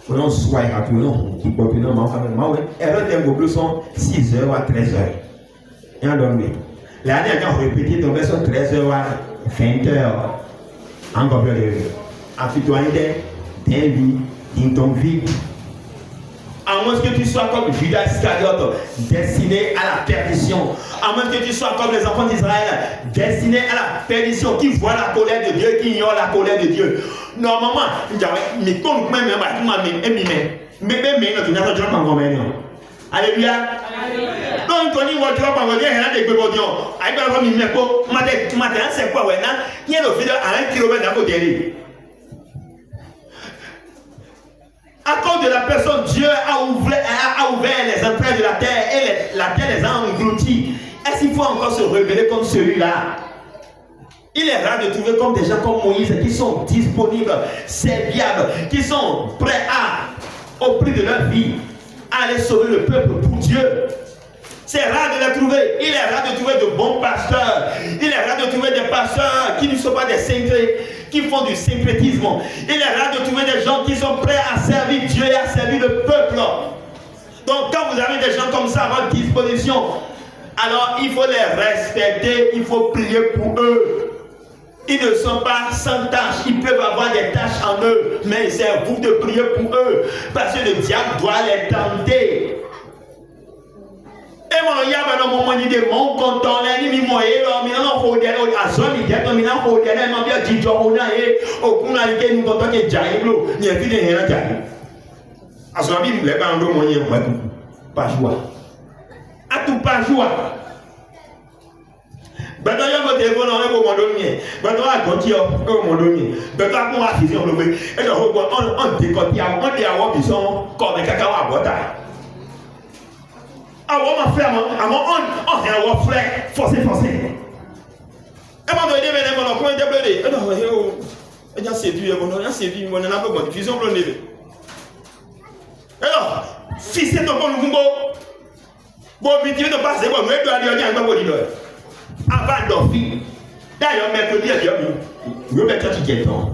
On soit rapide, qui peut plus, non, mais erreur d'un plus sont 6 heures à 13 heures. Il y a un donné. L'année, quand on répète, on version 13 heures à 20 heures. Encore plus. En citoyenneté. Vie, dans ton vie. À moins que tu sois comme Judas Iscariote, destiné à la perdition. À moins que tu sois comme les enfants d'Israël, destinés à la perdition, qui voient la colère de Dieu, qui ignorent la colère de Dieu. Normalement, alléluia. Donc, on y voit tu vas pas dire rien de Bébodion. Aïe, ben, on y met pas. Matin, c'est quoi, ouais, non? Il y a le fil à 1 kilomètre d'à côté. À cause de la personne, Dieu a ouvert les entrailles de la terre et la terre les a engloutis. Est-ce qu'il faut encore se révéler comme celui-là? Il est rare de trouver comme des gens comme Moïse qui sont disponibles, serviables, qui sont prêts à, au prix de leur vie, à aller sauver le peuple pour Dieu. C'est rare de les trouver. Il est rare de trouver de bons pasteurs. Il est rare de trouver des pasteurs qui ne sont pas des syncrétistes, qui font du syncrétisme. Il est rare de trouver des gens qui sont prêts à servir Dieu et à servir le peuple. Donc quand vous avez des gens comme ça à votre disposition, alors il faut les respecter, il faut prier pour eux. Ils ne sont pas sans tâches, ils peuvent avoir des tâches en eux, mais c'est à vous de prier pour eux, parce que le diable doit les tenter. Et mon yaba no mo ni de mon content là ni mi moye lo mi na ko de lo azoni de to mi na ko de na ma bi ji jo ona e okuna ike ni content ke jai lo ni e fi de hera jai aso bi le ba ndo mo ye mo pas joie a tout pas joie bẹ́ẹ̀ yọ kó téléphone ọ̀rẹ́ kó mọ̀dọ́ mi ẹ̀ bẹ́ẹ̀ tó wà gọ́tí ọ kó mọ̀dọ́ mi bẹ́ẹ̀ tó wà kó wà fìsí ọ̀rọ̀ pé ẹ̀dọ̀ ó gbọ́ ọ̀n ti kọ́ tí àwọn ọ̀dẹ̀ àwọn bì sọ́n kọ́ mi kẹ́kẹ́ wà bọ́tà. Àwọn ọmọ fẹ́ àmọ́ ọ̀hìn àwọ̀ fẹ́ fọ́sífọ́sí. Ẹ má tó ẹdí bẹ́ẹ̀ lẹ́mọ̀ lọ́kùnrin tẹ́ bẹ́ẹ̀ ẹ̀dọ̀ ọ̀hìn ó ẹja ṣètú yẹ bọ́n ẹja ṣètú yẹ bọ́n ẹ̀ lábẹ́ bọ́n fìsí ọ̀rọ̀ nílẹ̀. Ẹ̀dọ̀ fìsí tó bọ́ọ̀lù fún bó bí tí ó tó bá ṣe bọ̀ mú ẹ̀dọ̀ adé ọjà ìgbàgbọ́ yìí lọ avant d'office d'ailleurs mercredi à Dieu nous mettons tout le temps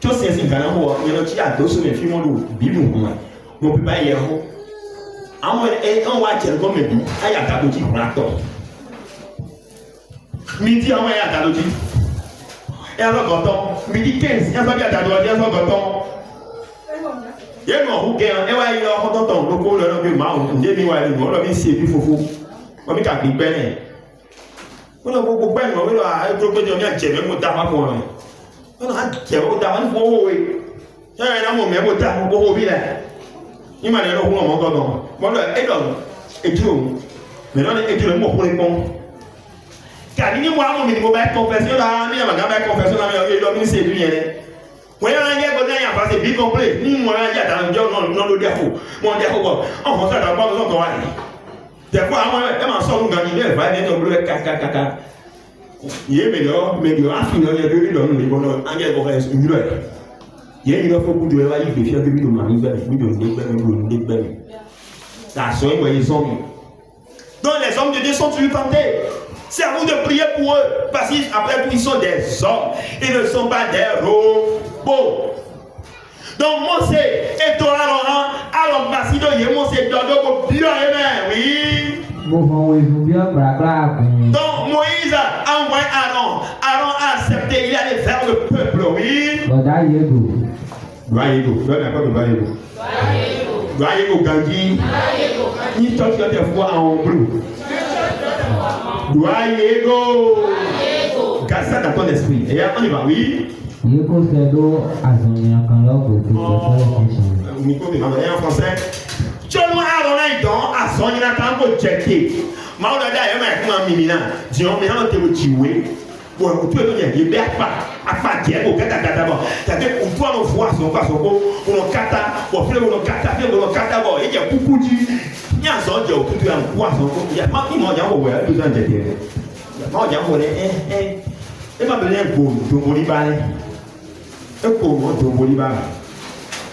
tout c'est un grand mot il y a qui a deux semaines film on bible on peut pas hier on va dire comme dit il y a pas de qui raton midi on va à l'autre. Et alors quand midi 15, il y a ça bien à droite, il y a ça quand il y a un rouquin, et ouais, il y a un tonton, le coup, le nom marron, il y a un c'est du fou. On met un peine. On a beaucoup de peine, on a un peu de bien, j'ai même pas pour moi. On a j'ai pas pour oui. Il y a un moment, mais pas pour oui là. Il m'a dit non, on m'entend non. Moi là, et tout. Mais là, et tout le mot pour répondre. Car il y a moi, mon mini mobile confession là, il y a ma gamme confession là, il y a une c'est bien. Moi, il y a un gars qui a passé bien complet. Ni moi, il y a dans le job, non, le défaut. Mon défaut, on va faire d'abord nos enfants. Des fois, elle m'en sort une gagne, elle va venir au bleu, caca. Il est meilleur, mais il y a un final, il y a deux millions, mais bon, un gars qui reste une heure. Il y a une fois pour deux heures, il fait 2 millions de marie, il y a une belle. Ça soin, ils sont mieux. Donc, les hommes de Dieu sont toujours tentés. C'est à vous de prier pour eux, parce qu'après tout, ils sont des hommes, ils ne sont pas des robots. Donc, Mose et toi, alors, Basido, il y a Mose et toi, donc, bien aimé, oui. Donc Moïse a envoyé Aaron. Aaron a accepté, il allait faire le peuple, oui. Doyego Gandhi. Ni toi qui as des fois en bleu. Doyego. Garde ça dans ton esprit. Et on y va, oui. En français. Seulement Aaron a été à son inattente checké. Maoula d'ailleurs, mais Mimina, disons, mais on te le tuer. Bon, tu es bien, il n'y a pas à dire, au kata d'abord. C'est-à-dire, on doit nous voir son pas son beau, on nous kata, on fait le kata, bon, il y a beaucoup de. Il y a un son de tout un poisson, il y a pas qui m'ont dit, on va tout un jeté. Il y a pas dit, on va et m'a donné un beau, de Bolibal. Un beau, de Bolibal.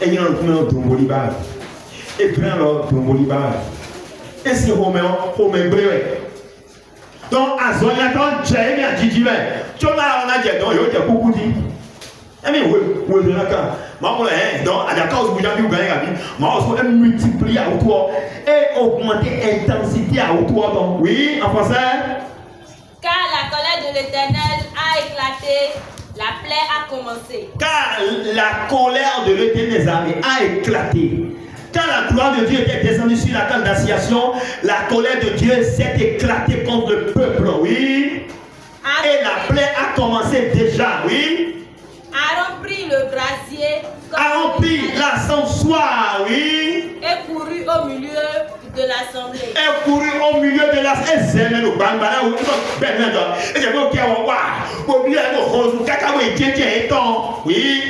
Et il y a un peu de Bolibal. Et puis alors, de Bolibal. Et si Romain brûlé. Donc, à son attente, j'ai bien dit, tu on a dit, donc, il y a beaucoup dit. Eh bien, oui, d'accord. Mais donc, à la cause où vous avez gagné la vie, on va multiplier à autour et augmenter l'intensité à autour. Donc, oui, en français. Car la colère de l'Éternel a éclaté, la plaie a commencé. Car la colère de l'Éternel a éclaté. Quand la gloire de Dieu était descendue sur la tente d'assignation, la colère de Dieu s'est éclatée contre le peuple, oui. Et la plaie a commencé déjà, oui. Aaron prit le brasier. Aaron prit l'ascensoir, oui. Et courut au milieu de l'assemblée. Et courut au milieu de l'assemblée. Oui.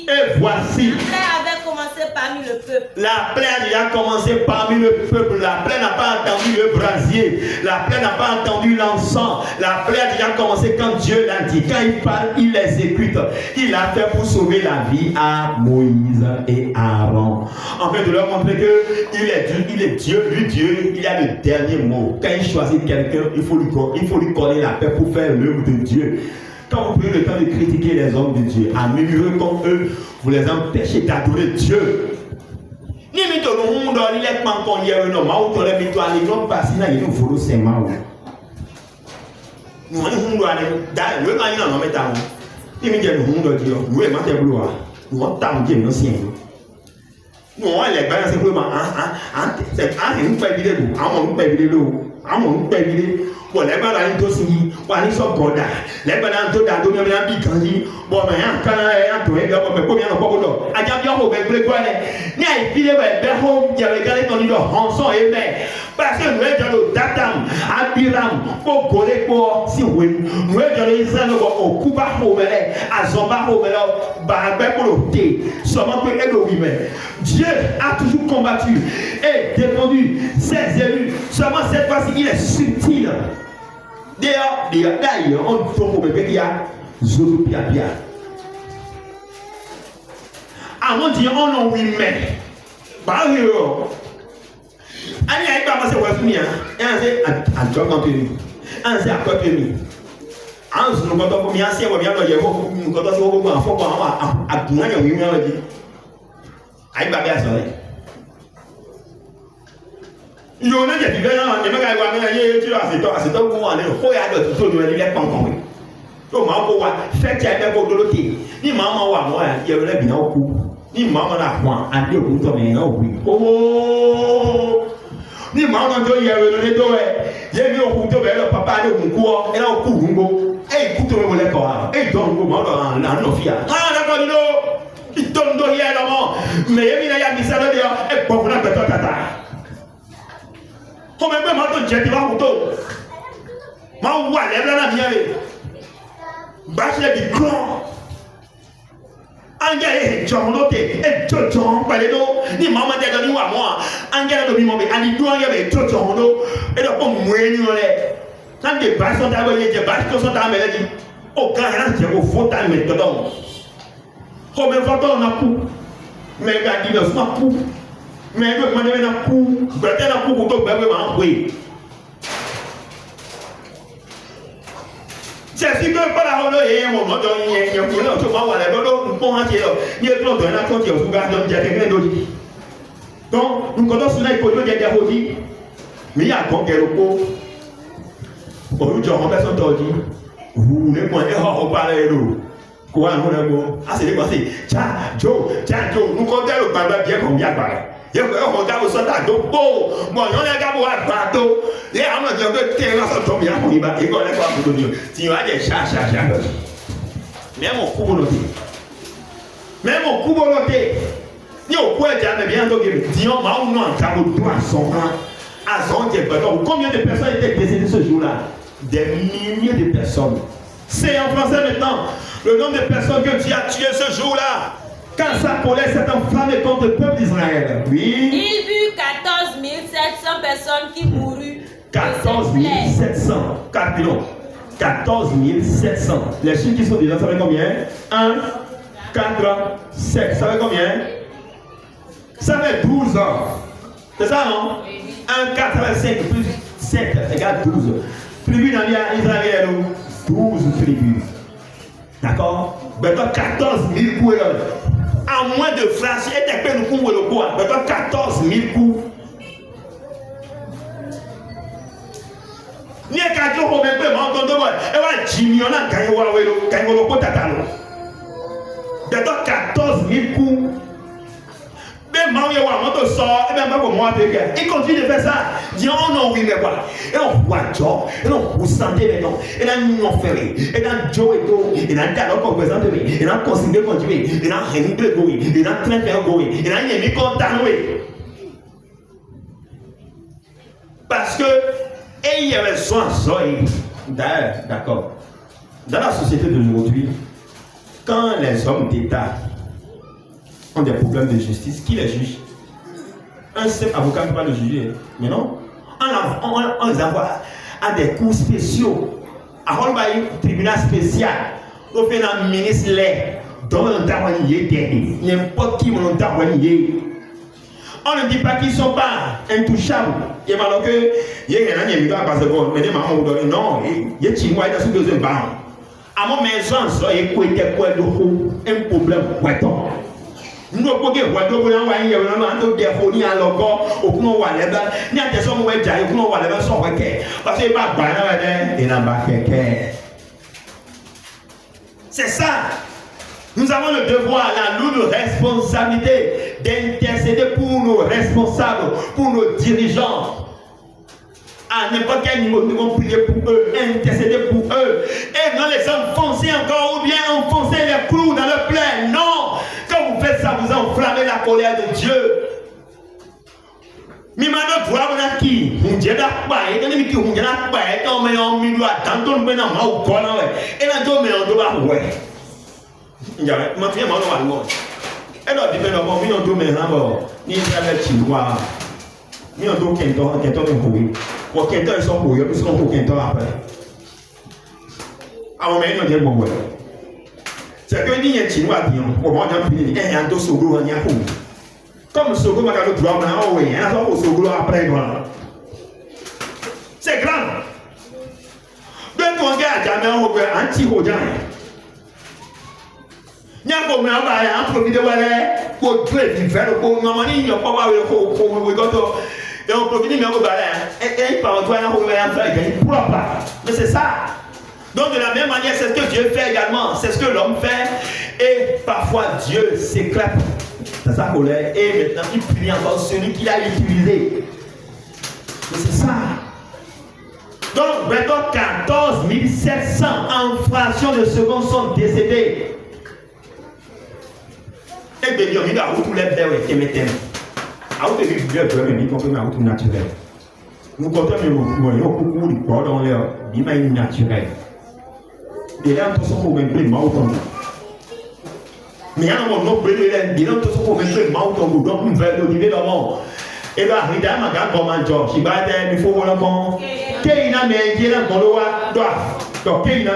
Et voici. La plaie avait commencé parmi le peuple. La plaie a commencé parmi le peuple. La plaie n'a pas entendu le brasier. La plaie n'a pas entendu l'encens. La plaie a déjà commencé quand Dieu l'a dit. Quand il parle, il l'exécute. Il l'a fait pour sauver la vie à Moïse et Aaron. En fait, de leur montrer qu'il est Dieu, lui Dieu, il a le dernier mot. Quand il choisit quelqu'un, il faut lui coller la paix pour faire l'œuvre de Dieu. Quand vous prenez le temps de critiquer les hommes de Dieu, à murmurer comme eux, vous les empêchez d'adorer Dieu. Ni mito no mundo ni let man kon yero no ma auto le mito ali no pasi na yino foro se ma o. No ni mundo ali da we ma yina no meta o. Ni mi je no mundo di o, we ma te blu a. No ta mo je no sin. No le gba se ma se n pa bi de do, àwọn n pa bi de do, àwọn n pa bi de. Bon, les balles à l'intossi, ou à l'issue goda, les balles à l'intossi, à l'intossi, à l'intossi, bon, mais un canard et un toit, mais combien de fois, à Diabio, au bec, quoi, n'y a filé, Berhom, il y avait gardé ton idole, Hanson et Mère, parce que nous avons Datam, Abiram, au Golépo, si oui, nous avons Israël au Kuba, au Mélé, à Zomba, au Mélé, Barabé pour le thé, seulement que Elohim. Dieu a toujours combattu et défendu ses élus, seulement cette fois-ci, il est subtil. D'ailleurs, on trouve que il y a Zolopia. Avant de dire, on a oui, mais. Bah, oui, allez, pas passer au Fimia. Et on sait à job dans le pays. On sait à quoi pays. On se nous compte pour bien, si on vient de dire, nous comptons sur vous, faut qu'on a tout le monde, oui, mais on dit. Aïe, bah, bien, ça. Il y en a des vivants, les mecs qui vont aller, tu vois, c'est toi pour aller, il faut y aller tout le monde, il y a pas encore. Donc, maman, fait qu'il y a un peu de l'autre. Ni maman, moi, il y a bien au cou. Ni maman, la foi, un peu au cou, mais non, oui. Oh! Ni maman, il y a le dos, il y a eu au cou, le papa, le cou, et là, au cou, et écoute-moi, le corps, et donc, maman, la nofia. Ah, d'accord, non! Il donne de rien, maman. Mais il y a mis ça là, et pour la tata. Comme même maintenant, j'ai dit, va vous tourner. Ma ouah, lève la mienne. Bâche les bicrons. Engagez, John, noté, et John, pas les dos. Ni maman t'a donné à moi. Engagez le mimomé, en y doit y avoir John, et le bon moyen. Quand des bâches sont à l'œil, des bâches sont à la mélodie. Aucun rien, c'est au faux à mettre dedans. Comme un photo, on a coup. Mais il a dit, on a coup. Mais il a dit, on a coup. Peut-être un coup pour toi, oui. C'est si que pas la rôle et un moment donné, il y a un peu de temps, on a un bon entier. Il y a un peu de temps, il y a un peu de temps. Donc, nous connaissons cela, il faut dire des rodis. Mais il y a encore quelques mots. Pour nous dire, on va s'en tordir. Vous ne pouvez pas parler de nous. Quoi, nous avons. Ah, c'est dépassé. Tiens, Joe, nous comptons le barbare bien combien de balles. Il y a un regard au sol à dos. Bon, on a gardé un bateau. Il y a un regard de terrain sur ton bien. Il va y avoir un peu de Dieu. Tu vas des chats. Même au coup volonté. Même au coup volonté. Il y a au point de bien donc disons, ma ou non, car au doigt son rang. À son bateau. Combien de personnes étaient décédées ce jour-là? Des milliers de personnes. C'est en français maintenant. Le nombre de personnes que Dieu a tuées ce jour-là. Quand sa colère s'est enflammée contre le peuple d'Israël. Oui. Il eut 14 700 personnes qui moururent. 14 700. 14 700. Les chiffres qui sont déjà, ça fait combien? 1, 4, 7. Ça fait combien? Ça fait 12 ans. C'est ça, non? 1, 4, ça fait 5 plus 7 égale 12. Tribus dans l'Israël, 12 tribus. D'accord? Maintenant, 14 000 coups. À moins de flash, et de peine nous le coup. Maintenant, 14 000 coups. Ni a qu'à dire qu'on peut m'entendre. Et voilà, Jimmy, on a gagné le coup tatalo. Maintenant, 14 000 coups. Mais Mario, on sort, et même pas pour moi, il continue de faire ça. Dis, oh non, oui, mais voilà. Et on voit Joe, et on vous sentez maintenant. Et là, nous on fait, et là, Joe et tout, et là, dialogue qu'on présente, et là, consigne continuer, et là, rien de goût, et là, train de faire goût, et là, il y a mis content, oui. Parce que, et il y avait soin, d'accord. Dans la société d'aujourd'hui, quand les hommes d'État ont des problèmes de justice, qui les juge? Un seul avocat ne peut pas le juger. Mais non, on les envoie à des cours spéciaux, à un tribunal spécial, on fait un ministre dont on t'a dernier, n'importe qui on t'a on ne dit pas qu'ils ne sont pas intouchables. Il y a malheur que il y a un ami qui a passé bon, mais non, il y a Chinois qui sont sous deuxième banc. À mon maison, il y a un problème. Nous avons des voitures pour envoyer des diaphonie à l'encore, au coup où on va ni à des hommes où on jaille, au coup où on va sans requête. Parce que pas banal, et n'a pas quelqu'un. C'est ça. Nous avons le devoir, la lourde responsabilité d'intercéder pour nos responsables, pour nos dirigeants. À n'importe quel niveau, nous devons prier pour eux, intercéder pour eux. Et non les enfoncer encore ou bien enfoncer les clous dans le plaie. Non! Quand vous faites ça, vous enflammez la colère de Dieu. Mais maintenant, vous avez qui? Vous dites pas, et quand vous dites pas, et quand vous dites pas, tant qu'on met dans ma colère, et là, vous mettez dans ma ouais. Il y a un peu de mal. Et là, vous dites, non, vous mettez dans ma ouais. Ni jamais chinois. Ni en tout cas, qui est un bruit. Pour qu'un temps, ils sont pour eux, parce qu'on faut qu'un temps après. Alors, mais ils ont dit, bon, ouais. C'est que ni un chinois dit, on va dire, il y a un dos sur le gros, comme ce gros, il y a un oui, il y a un sur le gros après, c'est grave. Donc, on regarde, jamais un petit rodin. Il y a un peu de un profit de pour tuer, faire le coup, non, il n'y a pas de Et on peut venir même au balai. Et par toi, on va faire un propre. Mais c'est ça. Donc de la même manière, c'est ce que Dieu fait également. C'est ce que l'homme fait. Et parfois, Dieu s'éclate dans sa colère. Et maintenant, il punit encore celui qu'il a utilisé. Mais c'est ça. Donc, maintenant, 14 700 en fraction de seconde sont décédés. Et bien, il y a tous les bébés qui mettent. Ah, vous avez vu le problème, il comprend ma route naturelle. Nous comptons le beaucoup de corps dans l'air, il m'a une naturelle. Et là, tout ce qu'on veut mettre, mais il y a un moment où il y a tout ce qu'on veut mettre, donc on va le vivre dans le monde. Et bien, il y a un gars comme un George, il va être, il faut voir le monde. Qu'est-ce qu'il y a dans le monde? Donc, qu'est-ce qu'il y a?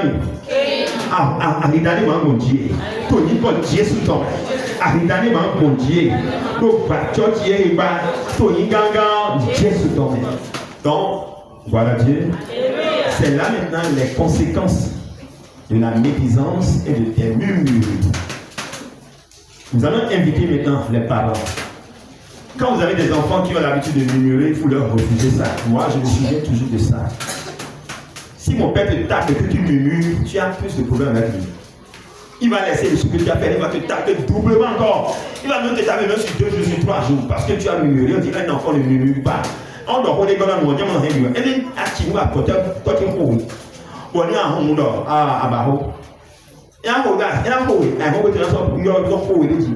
Ah, il a dit, mon Dieu, tout le monde Dieu sous ton. Aridane ma mon Dieu. Donc, tu es pas, Tony Ganga, Dieu sous ton. Donc, voilà Dieu. C'est là maintenant les conséquences de la médisance et de tes murmures. Nous allons inviter maintenant les parents. Quand vous avez des enfants qui ont l'habitude de murmurer, il faut leur refuser ça. Moi, je me souviens toujours de ça. Si mon père te tape et que tu murmures, tu as plus de problèmes avec lui. Il va laisser ce que tu as fait, il va te taper doublement encore. Il va même te taper même sur 2 jours, sur 3 jours. Parce que tu as murmuré, on dit un enfant ne murmure pas. On doit regarder dans le monde, on dit et puis, tu vas toi tu es pour. On est en monde, à Baho. Et un regard, et un regard, un regard, tu as sorti, il y a un regard, il dit.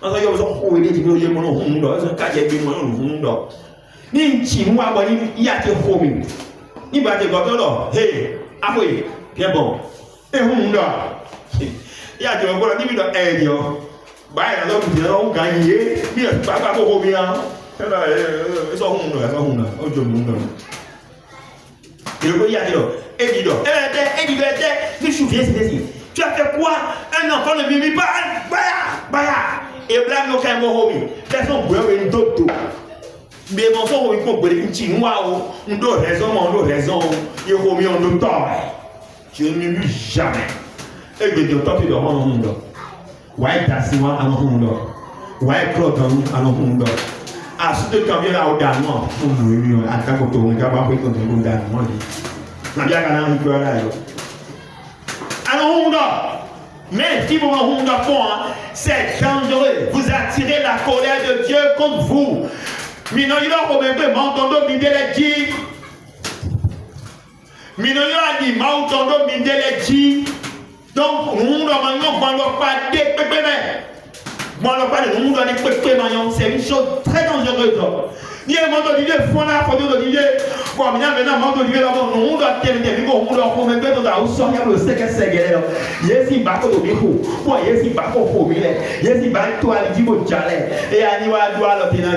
On a un regard, il dit, il y a un regard, il y a un regard, il y a un regard. Ni chinois, il y a des hommes. Il va te dire, hey, après, bien bon. Et on doit. Il y a des gens qui ont dit, il y a des gens qui ont gagné, il y a des gens qui ont gagné. Ils sont tu as fait quoi? Un enfant ne mimie pas. Et blâme nos camarades. Personne ne peut une docteur. Mais mon frère, il faut que les Chinois ont raison. Ils ont mis en docteur. Je ne mimie jamais. Et le docteur qui dort en monde. Ouais, Tassiwa à monde. Ouais, Claude à monde. À ce que quand il y a au Danemark, en tant que on va pas contre le Danemark. On bien quand on peut aller. Alors, mais si vous m'en c'est dangereux. Vous attirez la colère de Dieu contre vous. Mino il a remembré m'entendre mindele dit. Mino il a dit m'entendre mindele dit. Donc, on doit maintenant pas c'est une chose très dangereuse. Il y a un moment donné, il faut la photo de l'idée. Bon, maintenant, on doit terminer. On doit même pas sortir le secret. Yes, il va au micro. Yes, il va au premier. Yes, il va toi, il dit au chalet. Et il va doit le tenir.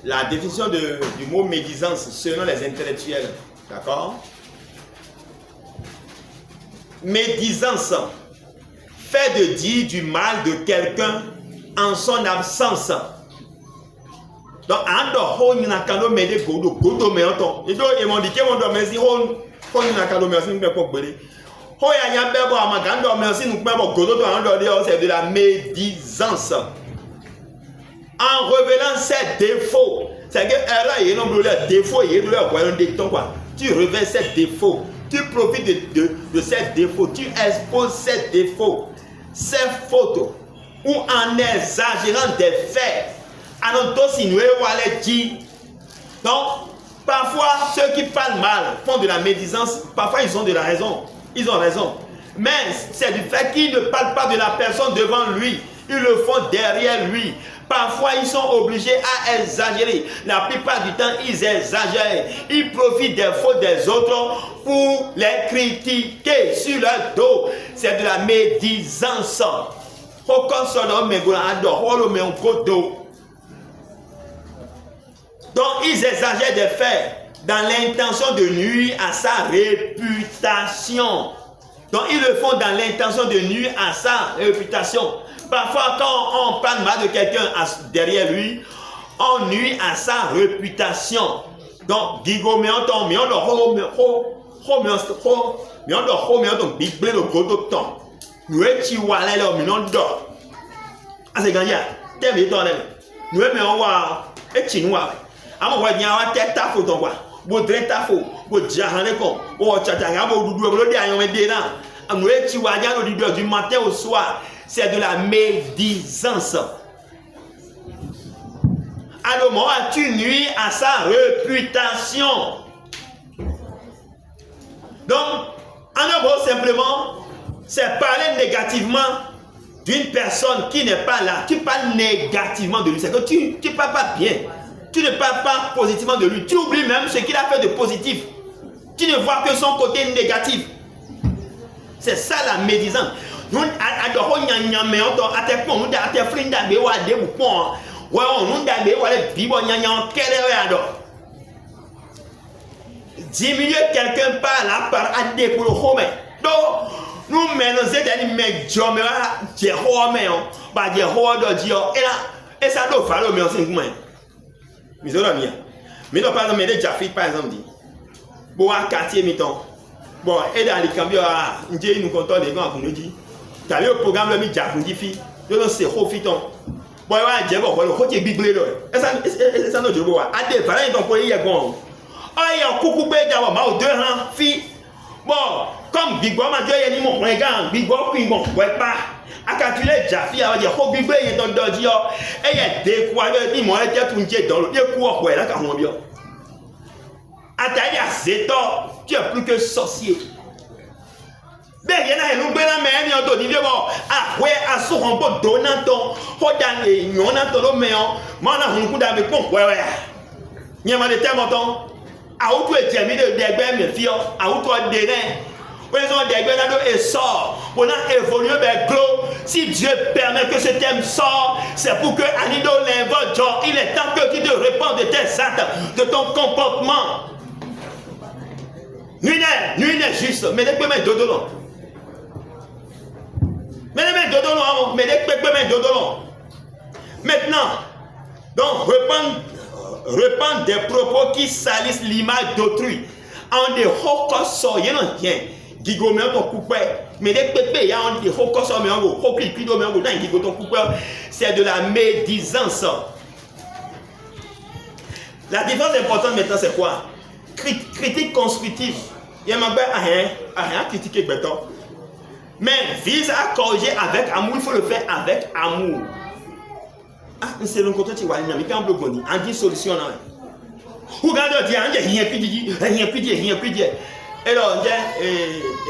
La définition du mot médisance selon les intellectuels, d'accord? Médisance, fait de dire du mal de quelqu'un en son absence. Donc, en dehors, on a quand même des godo mais on tombe. Ils m'ont dit qu'on doit me dire on a quand même merci nous pour brûler. On y a bien bon à ma grande merci nous pour godo c'est de la médisance. En révélant ses défauts, c'est que là, il y a un défaut, il y a un défaut, quoi. Tu révèles ses défauts, tu profites de ses défauts, tu exposes ses défauts, ses fautes, ou en exagérant des faits, en insinuant ou à les dire. Donc, parfois, ceux qui parlent mal font de la médisance, parfois ils ont de la raison, ils ont raison. Mais c'est du fait qu'ils ne parlent pas de la personne devant lui, ils le font derrière lui. Parfois, ils sont obligés à exagérer. La plupart du temps, ils exagèrent. Ils profitent des fautes des autres pour les critiquer sur leur dos. C'est de la médisance. Donc, ils exagèrent des faits dans l'intention de nuire à sa réputation. Donc, ils le font dans l'intention de nuire à sa réputation. Parfois, quand on parle mal de quelqu'un derrière lui, on nuit à sa réputation. Donc, gigo me entend, me entend, me entend, big blé le gros temps. Nous étions allés là, me entend. Ah, c'est gagné. T'es bien dans nous aimons voir et chinois. À mon voisin, à tête ta faute en quoi. Vous dressez ta faute, vous jarrez comme, vous tchatanga, vous doudou, vous le dites, nous étions allés du matin au soir. C'est de la médisance. Alors, tu nuis à sa réputation. Donc, en gros, simplement, c'est parler négativement d'une personne qui n'est pas là. Tu parles négativement de lui. C'est que tu ne parles pas bien. Tu ne parles pas positivement de lui. Tu oublies même ce qu'il a fait de positif. Tu ne vois que son côté négatif. C'est ça la médisance. Nous, adorons nyanyame, on a tes ponts, on a tes friends d'abé ou à des points. Ouais, on a des bibons nyanyam, quel est le diminuer quelqu'un par là, par un dé pour le home. Donc, nous menons cette année, mais Dieu j'ai home, bah, j'ai home de Dieu. Et ça doit falloir, mais aussi, mais c'est bien. Mais non, par exemple, mais les Jafit, par exemple, dit, bon, à quartier, mettons, bon, et dans les cambios, nous comptons les gants, nous dit. Tu as vu le programme de Midjap, dit fille, je ne sais pas, fiton. Bon, ouais, j'ai bon, le côté big blé, et ça, non, je vois. À des valeurs, donc, il y a bon. Oh, il y a un coucou bête d'avoir mal deux ans, fille. Bon, comme Big Boy, Dieu, il y a mon regard, Big Boy, puis bon, ouais, pas. À calculer, Jaffi, à dire, oh, Big Boy, il est dans le Dieu, et il y a des quoi, il m'a dit, tout le temps, dans le cours, ouais, là, quand on vient. À ta il y a 7 ans, tu es plus que sorcier. Ben, il y a un nouvel mais il y a un autre ah, ouais, à ce qu'on peut donner un ton, il y a un ton, mais on a un coup d'âme, ouais, ouais. Il y a un terme, à où tu es terminé de déguer mes filles, à où tu as des reins, où ils ont dégué là et sort, on a évolué vers gros. Si Dieu permet que ce thème sort, c'est pour que Anido l'invoque, genre, il est temps que tu te répondes de tes actes, de ton comportement. Nuit n'est juste, mais les paiements d'odolon. Mais les mecs d'odolon, mais les paiements d'odolon. Maintenant, donc, répandre des propos qui salissent l'image d'autrui. En des hauts corps, il y a un tien. Gigomé, ton coupé. Mais les pépés, il y a un des hauts corps, mais en gros, c'est de la médisance. La différence importante maintenant, c'est quoi? Critique constructive. Il y a rien critiquer béton. Mais vise à corriger avec amour. Il faut le faire avec amour. Ah, c'est le côté tu vois, il y a un peu de on dit solution là. Regarde, il y a rien plus dit. Et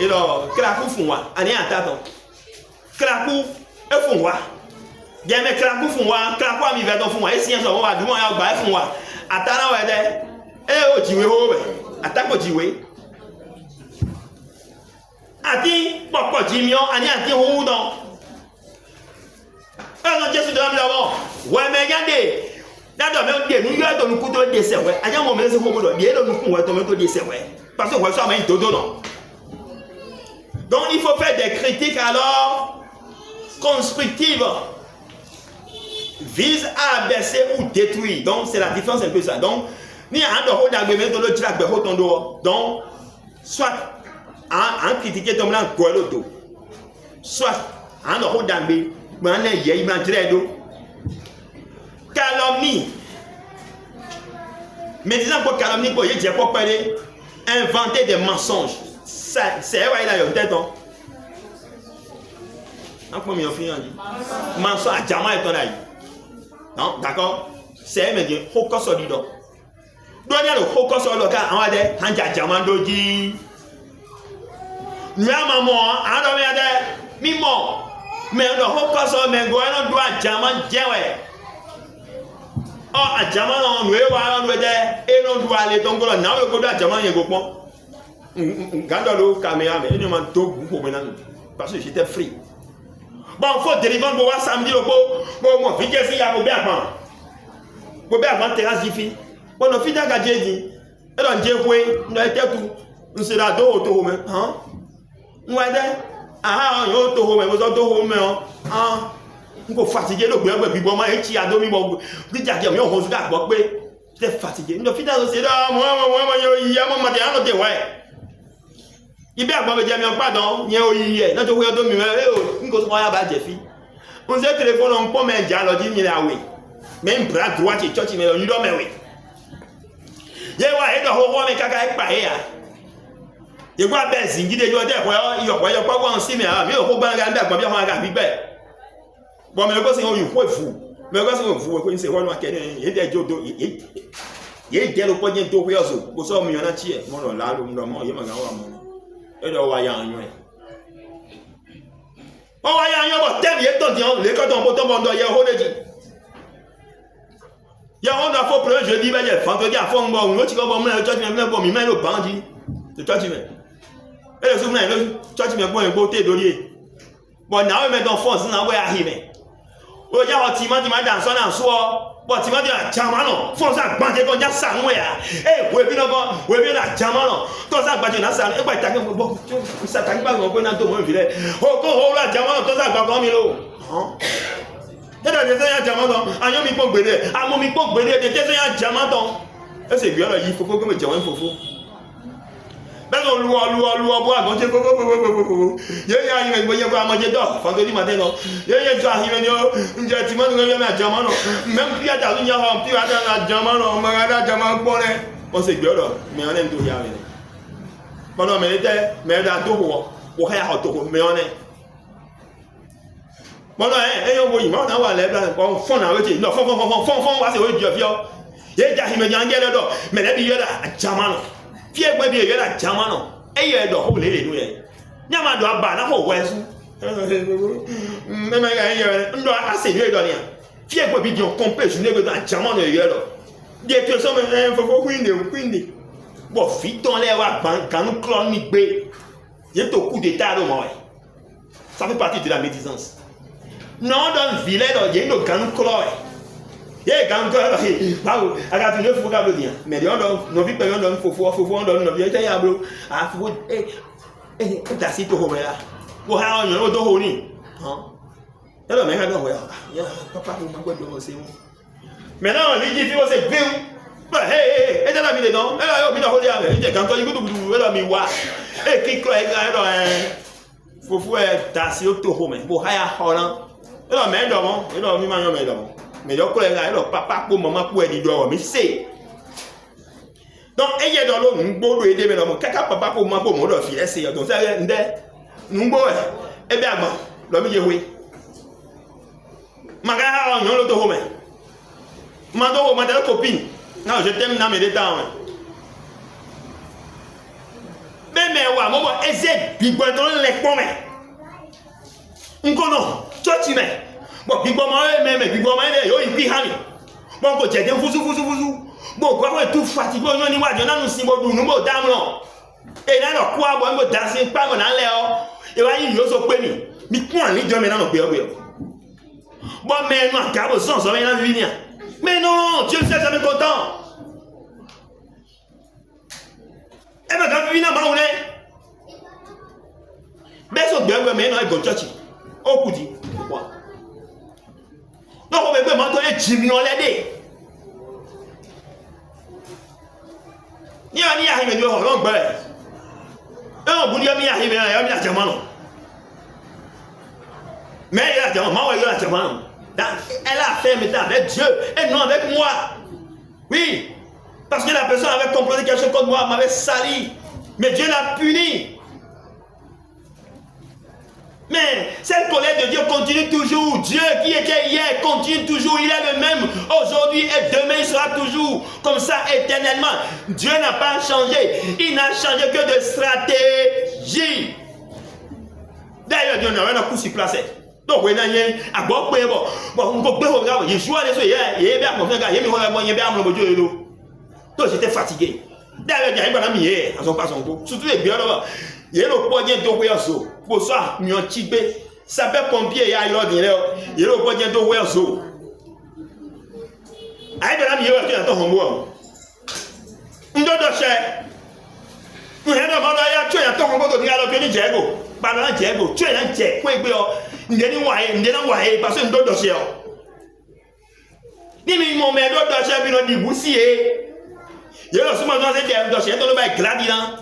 alors, Krakou font moi, allez à tâton. Krakou, et font moi. Bien, mais Krakou font moi, Krakou a mis vers ton fond moi. Et si on va demander à bailler font moi. Attends, ouais, et au jiwe, attaque au jiwe. Ati, pourquoi Jimion, allez à dire où donc? Alors, Jésus de l'homme d'abord. Ouais, mais regardez. D'abord, nous avons nous couteau de décès. Ouais, à un moment, c'est comme ça. Bien, nous couteau de décès. Ouais. Parce que, ça m'a dit dodo, non. Donc, il faut faire des critiques alors constructives. Vise à abaisser ou détruire. Donc, c'est la différence un peu ça. Donc, ni un de haut d'agrément de l'autre, de haut en dehors. Donc, soit en critiquer ton blanc, quoi l'autre. Soit en de haut d'agrément. Calomnie. Mais disons pour calomnie, pour dire pour parler, inventer des mensonges. C'est vrai, il a eu tête. Mensonge à diamant et ton aïe. Non, d'accord? C'est me dire, hoko solido. Donner le hoko solido, on va dire, un diamant d'odi. Nous avons maman, on va dire, mimo. Mais on a hoko solido, mais on doit diamant bien, ouais. Oh, à diamant, on doit dire, et on doit aller, donc on a le diamant, il y a beaucoup. Regarde le caméra, mais il m'a tout pour maintenant. Parce que j'étais free. Bon, il faut délivrer pour voir samedi le beau. Bon, moi, vite, il y a Robert avant. Robert avant, terrasse d'Ifi. Bon, nos filles d'Agadje dit. Et donc, Dieu, oui, nous avons été tout. Nous sommes là, deux autos, mais. Hein? Nous avons été. Ah, nous avons autos, mais nous avons autos, mais. Ah. Nous avons fatigué le gouvernement, puis bon, moi, et qui a dormi, bon, puis il y a qui a mis en rose d'Agadje. J'étais fatigué. Nous fita c'est là moi il y a mon matin on était ouais. Il bien me dire mais pardon, il y a hier. Nous to do mi on go so ya ba Jeffy. On se téléphone on peut mais dia lo di ni la we. Même bras droit et church mais on do me we. Ye wa e do ho me kaka e pa ya. Ye gwa be zingide yo de ko yo pa wa nsi me mi o ko ba ga nda gbo bi ho ga bi be. Bo me ko se o yu ko fu. Me ko se o fu ko nse ho no akene e de jodo ye de lo po je to ko yo so. Ko so mi yo na chi e mo lo la lo mo mo ye ma ga wa mo. E do wa ya anyo e. O wa ya anyo bo te bi e ton ti on le ko ton bo to bo ndo ye ho de ji. Ya on a fait plein jeudi ben il vendredi à fond bon l'autre qui va bon mais toi tu me bon mi mais le bandit de toi tu me et le souvenir toi tu me bon un beauté d'olier bon na mais dans force na ouais arriver o ya o ti ma dans son en soi bon ti ma di la chama non force à bandé ko ya sa nwe ya eh we bi no bon we bi la chama non to sa bandé na sa e pa ta ke bon ça ta pas bon na to mo vile o ko o la chama to sa gba mi lo et dans les gens diamants ayon mi pon gbede amo mi pon gbede de des gens diamants et c'est bien là il faut que me diamant fofo ben on loi bois bon je fofo ye ya yin me ko amaje do vendredi matin non ye jo arrive ni nje ti mo ngo me diamant non même puis ata nya ho puis ata na diamant non ma ga diamant bon on c'est bien là mais on aime tout ya mais bon non mais était mais da to ho ha ha to mais on est bon non yo wo yi ma na wa le bla bon fon na weje no fon wa se we jofio ye ja hime jan gele do me le bi ye la jama no fie gbe bi ye la jama no e ye do ho le nu ye nyama do aba na ho wesu me ga ye ndo ase ye do ni fie gbe bi jon complex ne go do jama no ye do de que so me fofo quindi bo fi ton le wa ban kanu clone ni gbe ye to coup d'état do mo ça fait partie de la médisance. Non, dans le village, il y a une grande cloie. Il y a une grande cloie. Bravo, regarde, il faut regarder bien. Mais on donne, nos vies, on donne, on donne, nos vies, il y a un bleu. Ah, faut, t'as si tout là. Pour avoir un autre honi. Alors, mais regarde, papa, vous m'avez dit aussi. Maintenant, il dit, c'est bien. Hey, et la vie dedans. Elle a mis dans le diable. Il dit, quand il goûte, elle a mis wa. Et qui croit, faut faire tasser au taureau, mais pour aller à Holland. Alors, mais d'abord, il a mis ma main d'abord. Mais il a papa pour maman pour aider d'abord, mais c'est. Donc, il y a dans l'eau, nous pouvons aider, mais caca papa pour maman pour mon fils, c'est donc ça, nous pouvons. Eh bien, l'homme dit oui. Ma gare, on a l'autre homme. Ma copine. Non, je t'aime dans mes détails. Mais, ouais, maman, essaie, puis bon, dans les pommes. Nkono, tu mets. Bon, puis bon, mais bon, yo, il puis hani. Bon, ko jede fusu. Bon, quoi, tout fatigué, on y va, on a nous simbo, nous, dame, non. Et là, non, quoi, bon, on danser, pas, on a l'air. Et là, il y a so peni. Mais quoi, les deux, maintenant, on peut. Bon, mais non, cabo, sans, on va venir. Mais non, Dieu sait, jamais content. Eh ben, quand venir, on est. Mais so bien, mais non, il go church. Oh, Koudi. Pourquoi? Donc, on va maintenant Jimmy on l'a dit. Il y a un arrivé de Hollande. Et on vous dit, il y a arrivé, il y a un Germain. Mais il y a un Germain, il y a un Germain. Elle a fait maintenant avec Dieu et non avec moi. Oui. Parce que la personne avait compris quelque chose contre moi, m'avait sali. Mais Dieu l'a puni. Mais cette colère de Dieu continue toujours. Dieu qui était hier continue toujours. Il est le même aujourd'hui et demain il sera toujours comme ça éternellement. Dieu n'a pas changé. Il n'a changé que de stratégie. D'ailleurs, Dieu n'a rien à coup sur place. Donc, vous voyez, à bon point, on peut regarder. Il joue à l'essai, il est bien, mon frère, il est bien, mon Dieu. Donc, j'étais fatigué. D'ailleurs, il y a un ami hier, à son pas son coup. Surtout les biens là-bas. Il y a le poignet de Weazo. Pour ça, nous avons typé. Ça fait pompier, il y a l'ordre. Il y a le poignet de Weazo. Aïe, madame, il y a un peu de homo. Nous devons cher. Nous avons demandé à tuer un peu de homo de la Diego. Par Diego, tu es un Diego. Nous avons parce que nous devons cher. Ni mi mon mère do cher bi no di busi e. Yo lo suma do se de do cher to lo ba gladi na.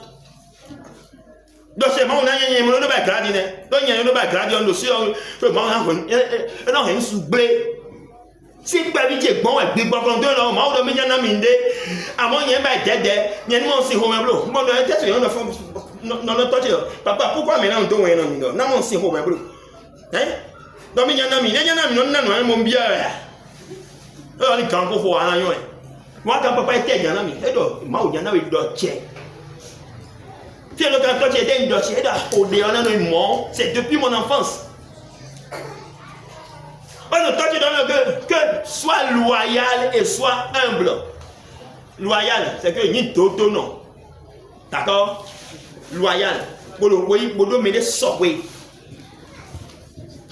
Do cher ma una nyen mo lo ba gladi ne. Do nyen lo ba gladi on do si o ma na hon e no hen su gbe. Si pa bi je gbon e gbe gbon do lo ma o do mi nya na mi nde. Amo nyen ba dede, nyen mo si ho me blo. Mo do e te so yo no fo no touch yo. Papa pourquoi maintenant on do we no mi do. Na mo si ho me blo. Do mi nya na mi no na no mo bia ya. Oh, les grands pour voir un moi, quand papa était bien ami, et donc, moi, il y en a eu d'autres. Si le grand tu était une d'autres, c'est depuis mon enfance. Toi, tu donnes que soit loyal et soit humble. Loyal, c'est que ni toto non. D'accord? Loyal. Pour nous mener sauver.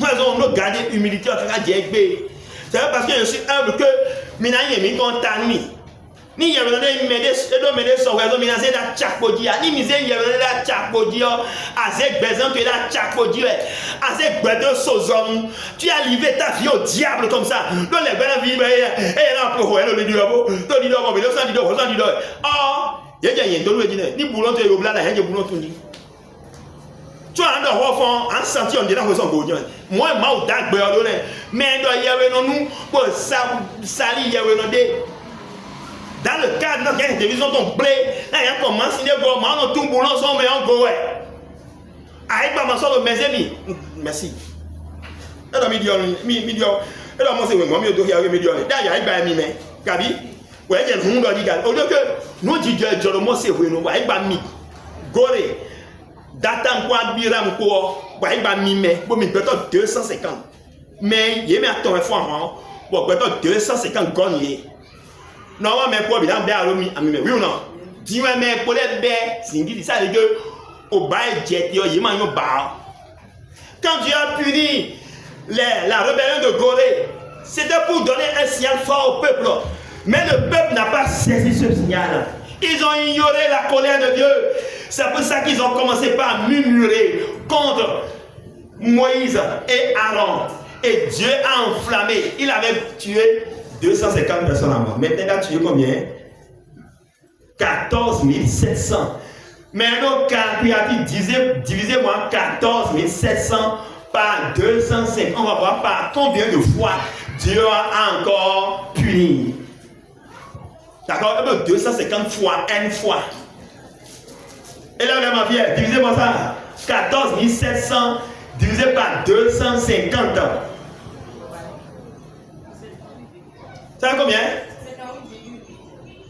Moi, on doit garder humilité en tant que c'est parce que je suis humble que mina yemi kontani ni yevele mede do mede so wezo mina se da chakodia ni mise yevele da chakodia azek bezan tu da chakodia azek bedo sozom tu as livré ta vie au diable comme ça dans les belles vie et là pour le ditabo to di do mo be do san di do oh ye ndo lo dine ni boulon to yobla la he boulon to ni tu as un enfant en senti on dirait que son godien moi ma ou dag be o mais do yewe no nu pour sali yewe no de dans le cadre de notre télévision ton blé là il y a commencé de voir ma no tout boulon son mais en go aïe pas ma so le mesemi merci et do mi dio et do mo se we mo mi do ya we mi dio da ya ba mi me gabi we je hun do di gal o do que no di je lo mo se we no aïe ba mi gore datan quoi biram quoi ba iba mi me bo mi beto 250 mais yé me aton fois hein bo beto 250 gonye non wa me ko bi dan be aro mi ami me oui ou non di wa me ko le be singi di ça le que au ba jet yo yé ma yo ba quand Dieu a puni la rébellion de Gorée c'était pour donner un signal fort au peuple mais le peuple n'a pas saisi ce signal. Ils ont ignoré la colère de Dieu. C'est pour ça qu'ils ont commencé par murmurer contre Moïse et Aaron. Et Dieu a enflammé. Il avait tué 250 personnes à mort. Maintenant, il a tué combien? 14 700. Maintenant, il a dit divisez-moi 14 700 par 250. On va voir par combien de fois Dieu a encore puni. D'accord? 250 fois, N fois. Et là, ma vie, divisez-moi ça. 14 700 divisé par 250. Ça fait combien?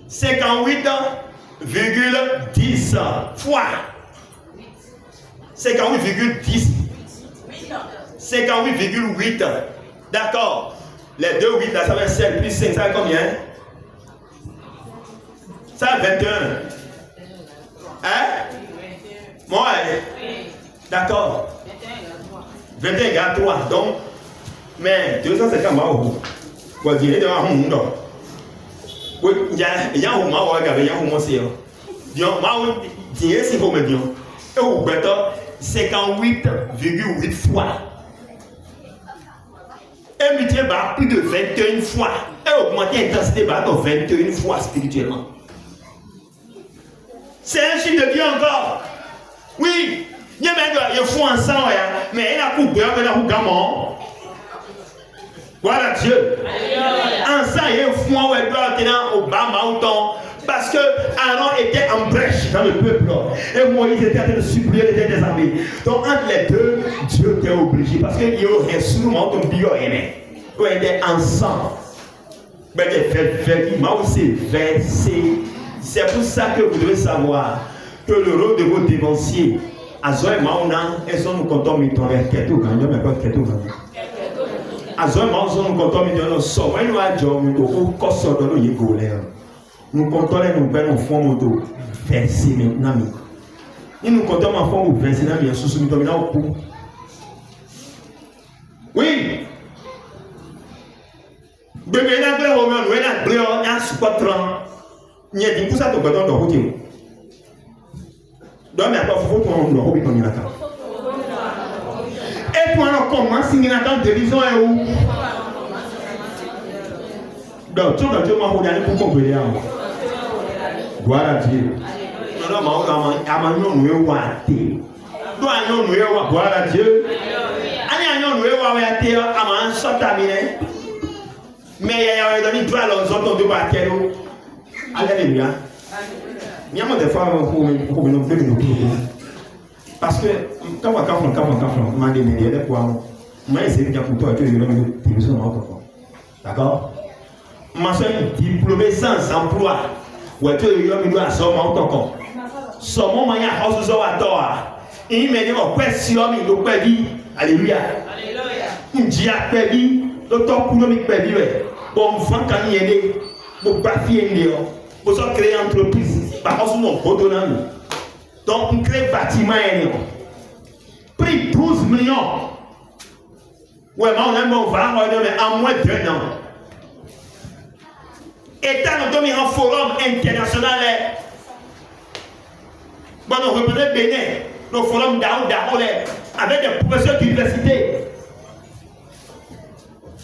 58,10 fois. 58,10. 58,8. D'accord. Les deux 8 là, ça fait 7 plus 5, ça fait combien? Ça 21. Hein? Moi, d'accord. 21 égale 3. Donc, mais 250 euros. Quoi dire de un monde. Oui, il y a un moment où il y a un moment c'est. Dion, moi, dire si vous me dites. Et vous mettez 58,8 fois. Et multiplié par plus de 21 fois. Et augmenter l'intensité par 21 fois spirituellement. C'est un chiffre de Dieu encore. Oui, il y a même il faut un sang, mais il a coupé, il a coupé. Voilà Dieu. En sang, il faut un doigt au bas mouton. Parce que Aaron était en brèche dans le peuple. Et Moïse était en train de supplier les des armées. Donc entre les deux, Dieu était obligé. Parce qu'il y aurait souvent ton bio aimé. Il était ensemble. Mais c'est pour ça que vous devez savoir que le rôle de vos dévanciers, Azoé Mauna, et son nous comptons miton avec Ketou Gagnon, mais pas Ketou Gagnon. Azoé Mauna, son nous comptons miton, so when you are John, au cosso de nous yégolé. Nous comptons les nouvelles en fond moto, verser maintenant. Nous comptons en fond ou verser dans les sous maintenant au coup. Oui. Bébé n'a pas au moins, n'a pas un support. Il y a des poussées de bâton de route. Donc, il n'y a pas de faux pour nous. Et pour nous, comment signer la télévision est où? Donc, tout le monde a pour comprendre. Gloire à Dieu. Non, non, gloire à Dieu. Mais il y a donné droit à l'autre de partir. Alléluia. Il y a des fois pour nous parce que quand on m'a dit d'accord? Ma soeur diplômée sans emploi. Ouais, tu es à son moment. Son moment, il y a un il me dit, oh, question, il doit pas dire. Alléluia. Il dit, à pébi, le temps pour nous pébi. Bon, quand il y a des, pour pas fier, pour ça créer une entreprise. Par contre, nous, on donc, on crée bâtiment. Prix 12 millions. Ouais, mais on a bon vent, mais en moins d'1 an. État nous donne un forum international. Bon, nous reprenons Bénin, le forum d'Ao, avec des professeurs d'université.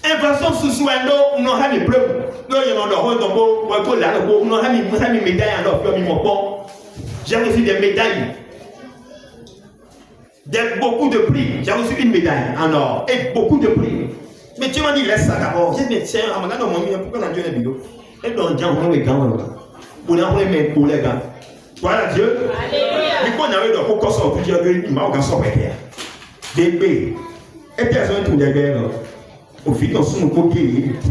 Invention sous Swendo, nous avons des preuves. Nous avons des médailles en or. J'ai reçu des médailles. Beaucoup de prix. J'ai reçu une médaille en or et beaucoup de prix. Mais tu m'as dit, laisse ça d'abord. J'ai dit, tiens, à mon avis, pourquoi on a dit la vidéo? Et donc, on a les gants. On a les pour les gants. Voilà Dieu. Mais quand on a eu le coco sur le Dieu, il m'a encore sorti. Bébé. Et personne tout les gars. Au final, on se met au côté,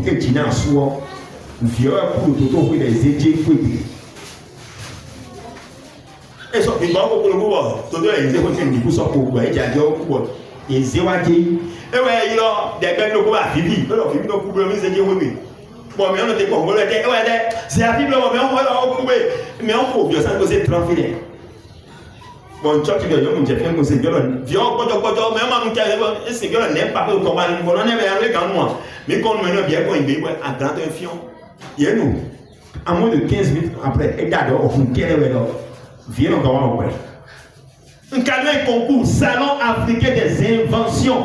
qui est dîner en soi. Vieux pour le toto, pour les aider, pour aider. Et ça, il va pour le pouvoir. Tout le monde est du coup, ça pour pouvoir. Il y a des gens qui sont et ouais, il y a des gens qui ont fini. Alors, il y a des gens qui ont fini. Bon, mais on était comme c'est la Bible, mais on va couper. Mais on faut bien ça, c'est tranquille. Bon, tu as dit que j'ai fait un conseil. Viens, mais on c'est que n'est pas pour combattre. On en est avec moi. Mais quand on me bien pour une à grand fion. Il y a nous. À moins de 15 minutes après, et d'abord, on viens encore ouais. Un concours, Salon africain des inventions.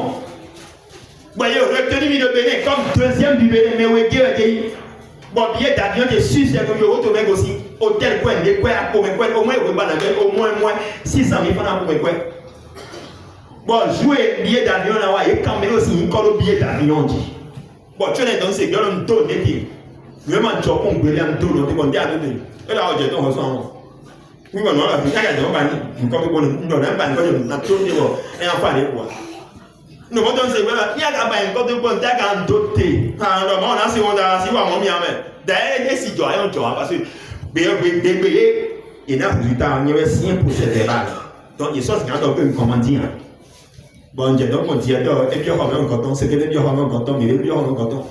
Vous voyez, retenu du Bénin comme deuxième du Bénin, mais oui, bon, billet d'avion de 6 euros aussi. Hôtel, au moins 600 000 francs pour quoi. Bon, jouer billet d'avion là, et quand même aussi, il colle billet d'avion. Bon, tu es dans ces gars, on tourne des pieds. Même un job, on peut aller en tour, on te dit à donner. Et là, j'ai ton ressent. Oui, mais non, il y a des gens qui ont et enfin, les quoi. Nous avons dit il y a des gens qui ont doté. On a si on a si on a mis en main. D'ailleurs, si tu as un job, parce que bébé, il y a résultat, il y a 5 pour cette débat. Donc, il y a un peu une commandine. Bon, j'ai donc mon directeur, et puis on a un coton, c'est que les biens ont un coton, mais les biens ont un coton.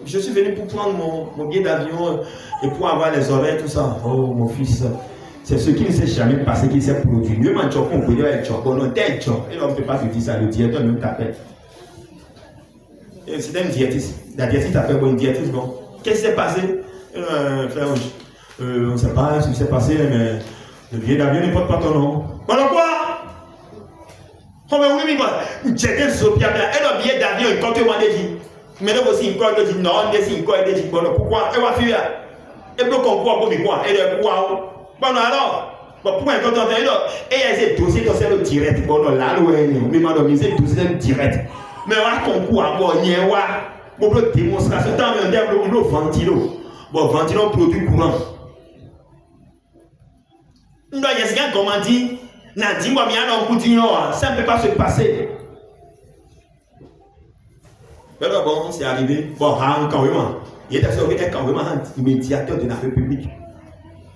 Je suis venu pour prendre mon billet d'avion et pour avoir les oreilles, tout ça. Oh, mon fils, c'est ce qui ne s'est jamais passé qui s'est produit. Mieux man chop, on peut dire avec chop, on a tel chop. Et là, on ne peut pas se dire ça, le directeur même t'appelle. C'est un diététiste. La diététiste t'appelle, bon, une diététiste, bon. Qu'est-ce qui s'est passé? Frère, on ne sait pas ce qui s'est passé, mais le billet d'avion ne porte pas ton nom. Voilà quoi? Oh, mais oui, mais j'ai des sopias, et le billet d'avion, quand tu m'as dit, mais là aussi, encore de dire non, on décide quoi, de dire pourquoi, et va fuir. Et puis, on comprend quoi, et de quoi. Bon, alors, pourquoi quand on est là, et il y a ces dossiers, c'est le direct, bon, là, mais madame, c'est tout c'est direct. Mais on concours à bon, il y a une démonstration, tant on a un ventilo. Bon, ventilo, produit courant. Non, il y a ce gars, comment dit, Nadine, moi, il y a un coup d'ignore, ça ne peut pas se passer. Alors bon, c'est arrivé. Bon, quand même, il est quand même médiateur de la République.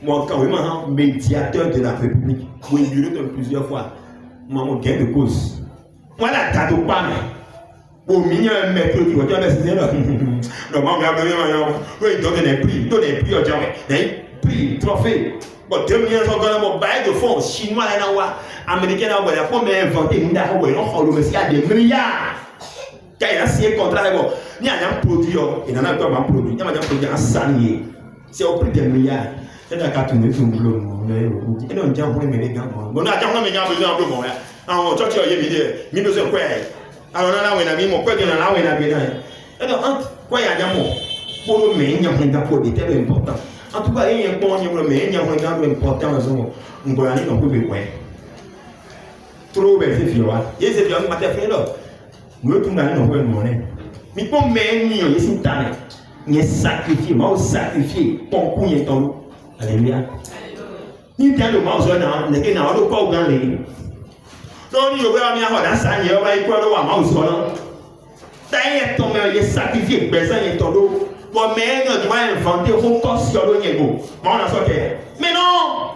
Moi, quand même, médiateur de la République. Moi, il y a plusieurs fois. Moi, mon gain de cause. Moi, la date au pas, mais. Au milieu, un maître qui va dire, c'est là. Non, moi, il donne des prix, prix, trophée. Bon, 2 millions de bail de fonds chinois, américains, on va inventer, on a des milliards. Quand il a signé le contrat, il y a un produit, il y a un produit, il y a un produit en salier. C'est au prix des milliards. Il y a un carton sur le boulot. Il y a un gens qui ont mis les gants. Bon, il y a un gens qui ont mis les gants. Alors, tu as dit, il y a mis quoi? Alors, là, on a mis mon quoi, il y a là, on a mis. Alors, Quoi, il y a des mots. Pour le meilleur, il y a un gars qui est important. En tout cas, il y a un bon, il y a un meilleur, il y a un gars qui est important. On peut aller dans le pays. Trop belle, c'est fini. Il y a des gens qui m'ont fait là. Nous, tout le monde, on peut le monnaie. Mais pour meilleur, il y a un talent. Il y a sacrifié, moi, sacrifié. Pour qu'on y ait ton. Alléluia. Il y a le mouse, il y a le corps dans les. Donc, il y a un ça, il y a un mouse. D'ailleurs, ton mère est sacrifié, besoin de ton dos. Mon mère doit inventer un corps sur le niveau. Mais on a sorti. Mais non!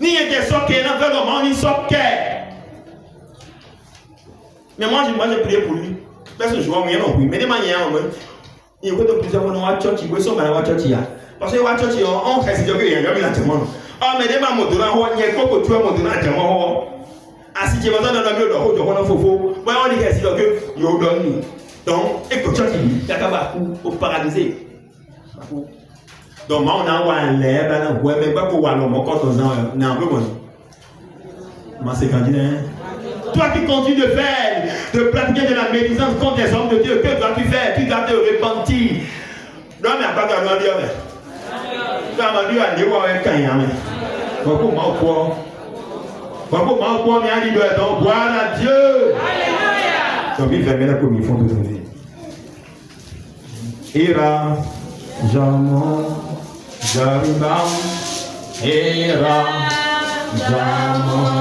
Ni était sorti, non, vraiment, ni sorti. Mais moi, j'ai prié pour lui. Parce que je vois rien non plus. Mais de manière, il y a plusieurs fois dans la church, il y a son dans la church. Parce que la church, on fait ce qu'il y a dans la church. Ah, mais des mamans, il y a beaucoup de choses dans la church. Asi tu vas dans le milieu de la route, on a faux. Moi, on dit que c'est que you donne. Donc, écoute, tu dis, tu as au paradis. Donc, on a un lèvre, on a même pas pour voir l'homme quand on a un peu moins. Moi, c'est candidat. Toi qui continues de pratiquer de la médisance contre les hommes de Dieu, que dois-tu faire? Tu dois te repentir. Non, mais pas de dire. Tu vas dire à Dieu avec un yann. Comment quoi? Comment on a dit donc gloire à Dieu. Alléluia. Donc il fait maintenant comme ils font aujourd'hui. Ira, Jamon, Jaribam, Ira, Jamon,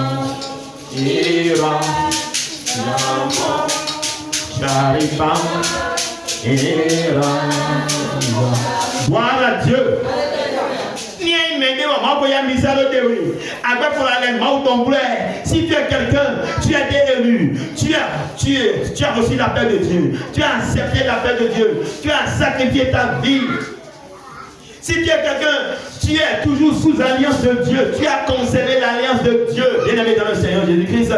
Ira, Jamon, Jaribam, Ira, gloire à Dieu. Si tu es quelqu'un, tu as été élu, tu as reçu l'appel de Dieu, tu as accepté l'appel de Dieu, tu as sacrifié ta vie. Si tu es quelqu'un, tu es toujours sous alliance de Dieu, tu as conservé l'alliance de Dieu, bien aimé dans le Seigneur Jésus-Christ.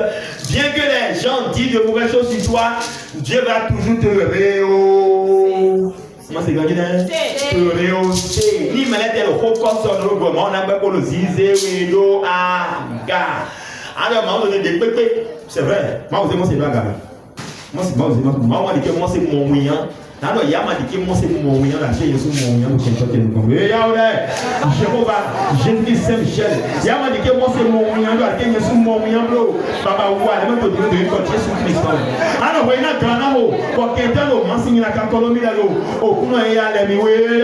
Bien que les gens disent de mauvaises choses sur toi, Dieu va toujours te rehausser. Moi, c'est gagné te rehausser. Ni malade le haut sur le gouvernement, on a pas pour le zizer, wido, aga. Alors, moi, on a des pépés. C'est vrai. Moi, c'est pas grave. Moi, c'est moi, c'est mon moyen. Alors, il y a ma dit que moi, c'est mon moyen. La chaîne, c'est mon moyen. Donc, c'est toi qui nous comprends. Jéhovah, Jésus Saint-Michel. Il y a ma dit que moi, c'est mon moyen. La chaîne, c'est mon moyen. Papa, ouais, je vais te dire de côté sur Christ. Alors, vous avez un grand amour. Pour quelqu'un, vous m'enseignez la cacolonie là. Au coup, il y a les mioués.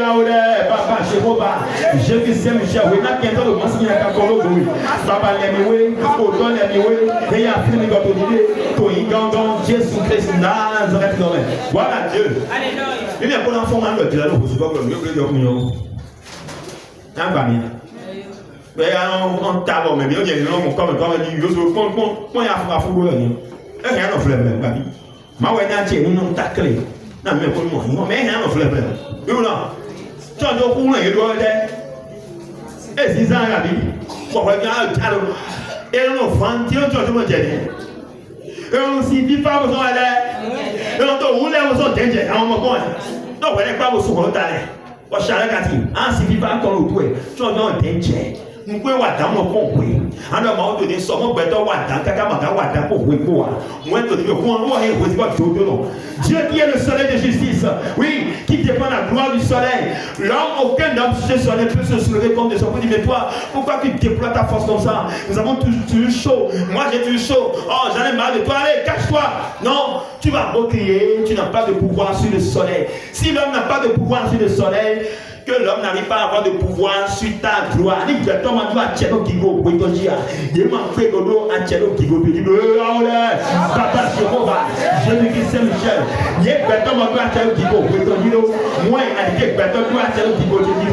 Papa, Jéhovah, Jésus Saint-Michel. Vous avez quelqu'un, vous m'enseignez la cacolonie. Papa, les mioués. Autant les mioués. Et il y a un film qui va te dire. Toi, il gagne Jésus Christ. Nazareth. Voilà Dieu. Il y a pour l'enfant, on a le dialogue, c'est pas comme le million. Un bami. Mais on tabac, mais bien, il y a un homme comme il dit, je suis quand il y a un football. Il y a un fleuve, babi. Ma ouais, nous n'avons pas clé. Non, mais pour moi, mais il y a un fleuve. Et là, tu as dit, on a eu le et c'est ça, babi. Pour regarder, et on a fait un peu de et on s'y vit pas besoin d'aller. Et on te roule besoin d'aider. On me connaît. Donc, on n'est pas besoin d'aller. On charge à dire, ah, si vit pas comme le tout, tu as besoin d'aider. Nous pouvons voir dans mon compte. En un moment donné, sommes besoin de Kaka pour vous. Moi, je dis, Dieu qui est le soleil de justice, oui, qui dépend de la gloire du soleil. L'homme, aucun homme sur ce soleil peut se soulever comme de son côté. Mais toi, pourquoi tu déploies ta force comme ça? Nous avons toujours chaud. Moi, j'ai toujours chaud. Oh, j'en ai marre de toi. Allez, cache-toi. Non, tu vas recrier. Tu n'as pas de pouvoir sur le soleil. Si l'homme n'a pas de pouvoir sur le soleil, que l'homme n'arrive pas à avoir de pouvoir sur ta gloire. Il dit, toi, tu vas tchéno kigo, pour te dire. Il m'a fait dodo à tchéno kigo, tu dis, papa, Jéhovah, Jésus-Christ Saint-Michel. Il est béton, tu vas tchéno kigo, pour te dire. Moi, il a dit, béton, tu vas tchéno kigo, tu dis,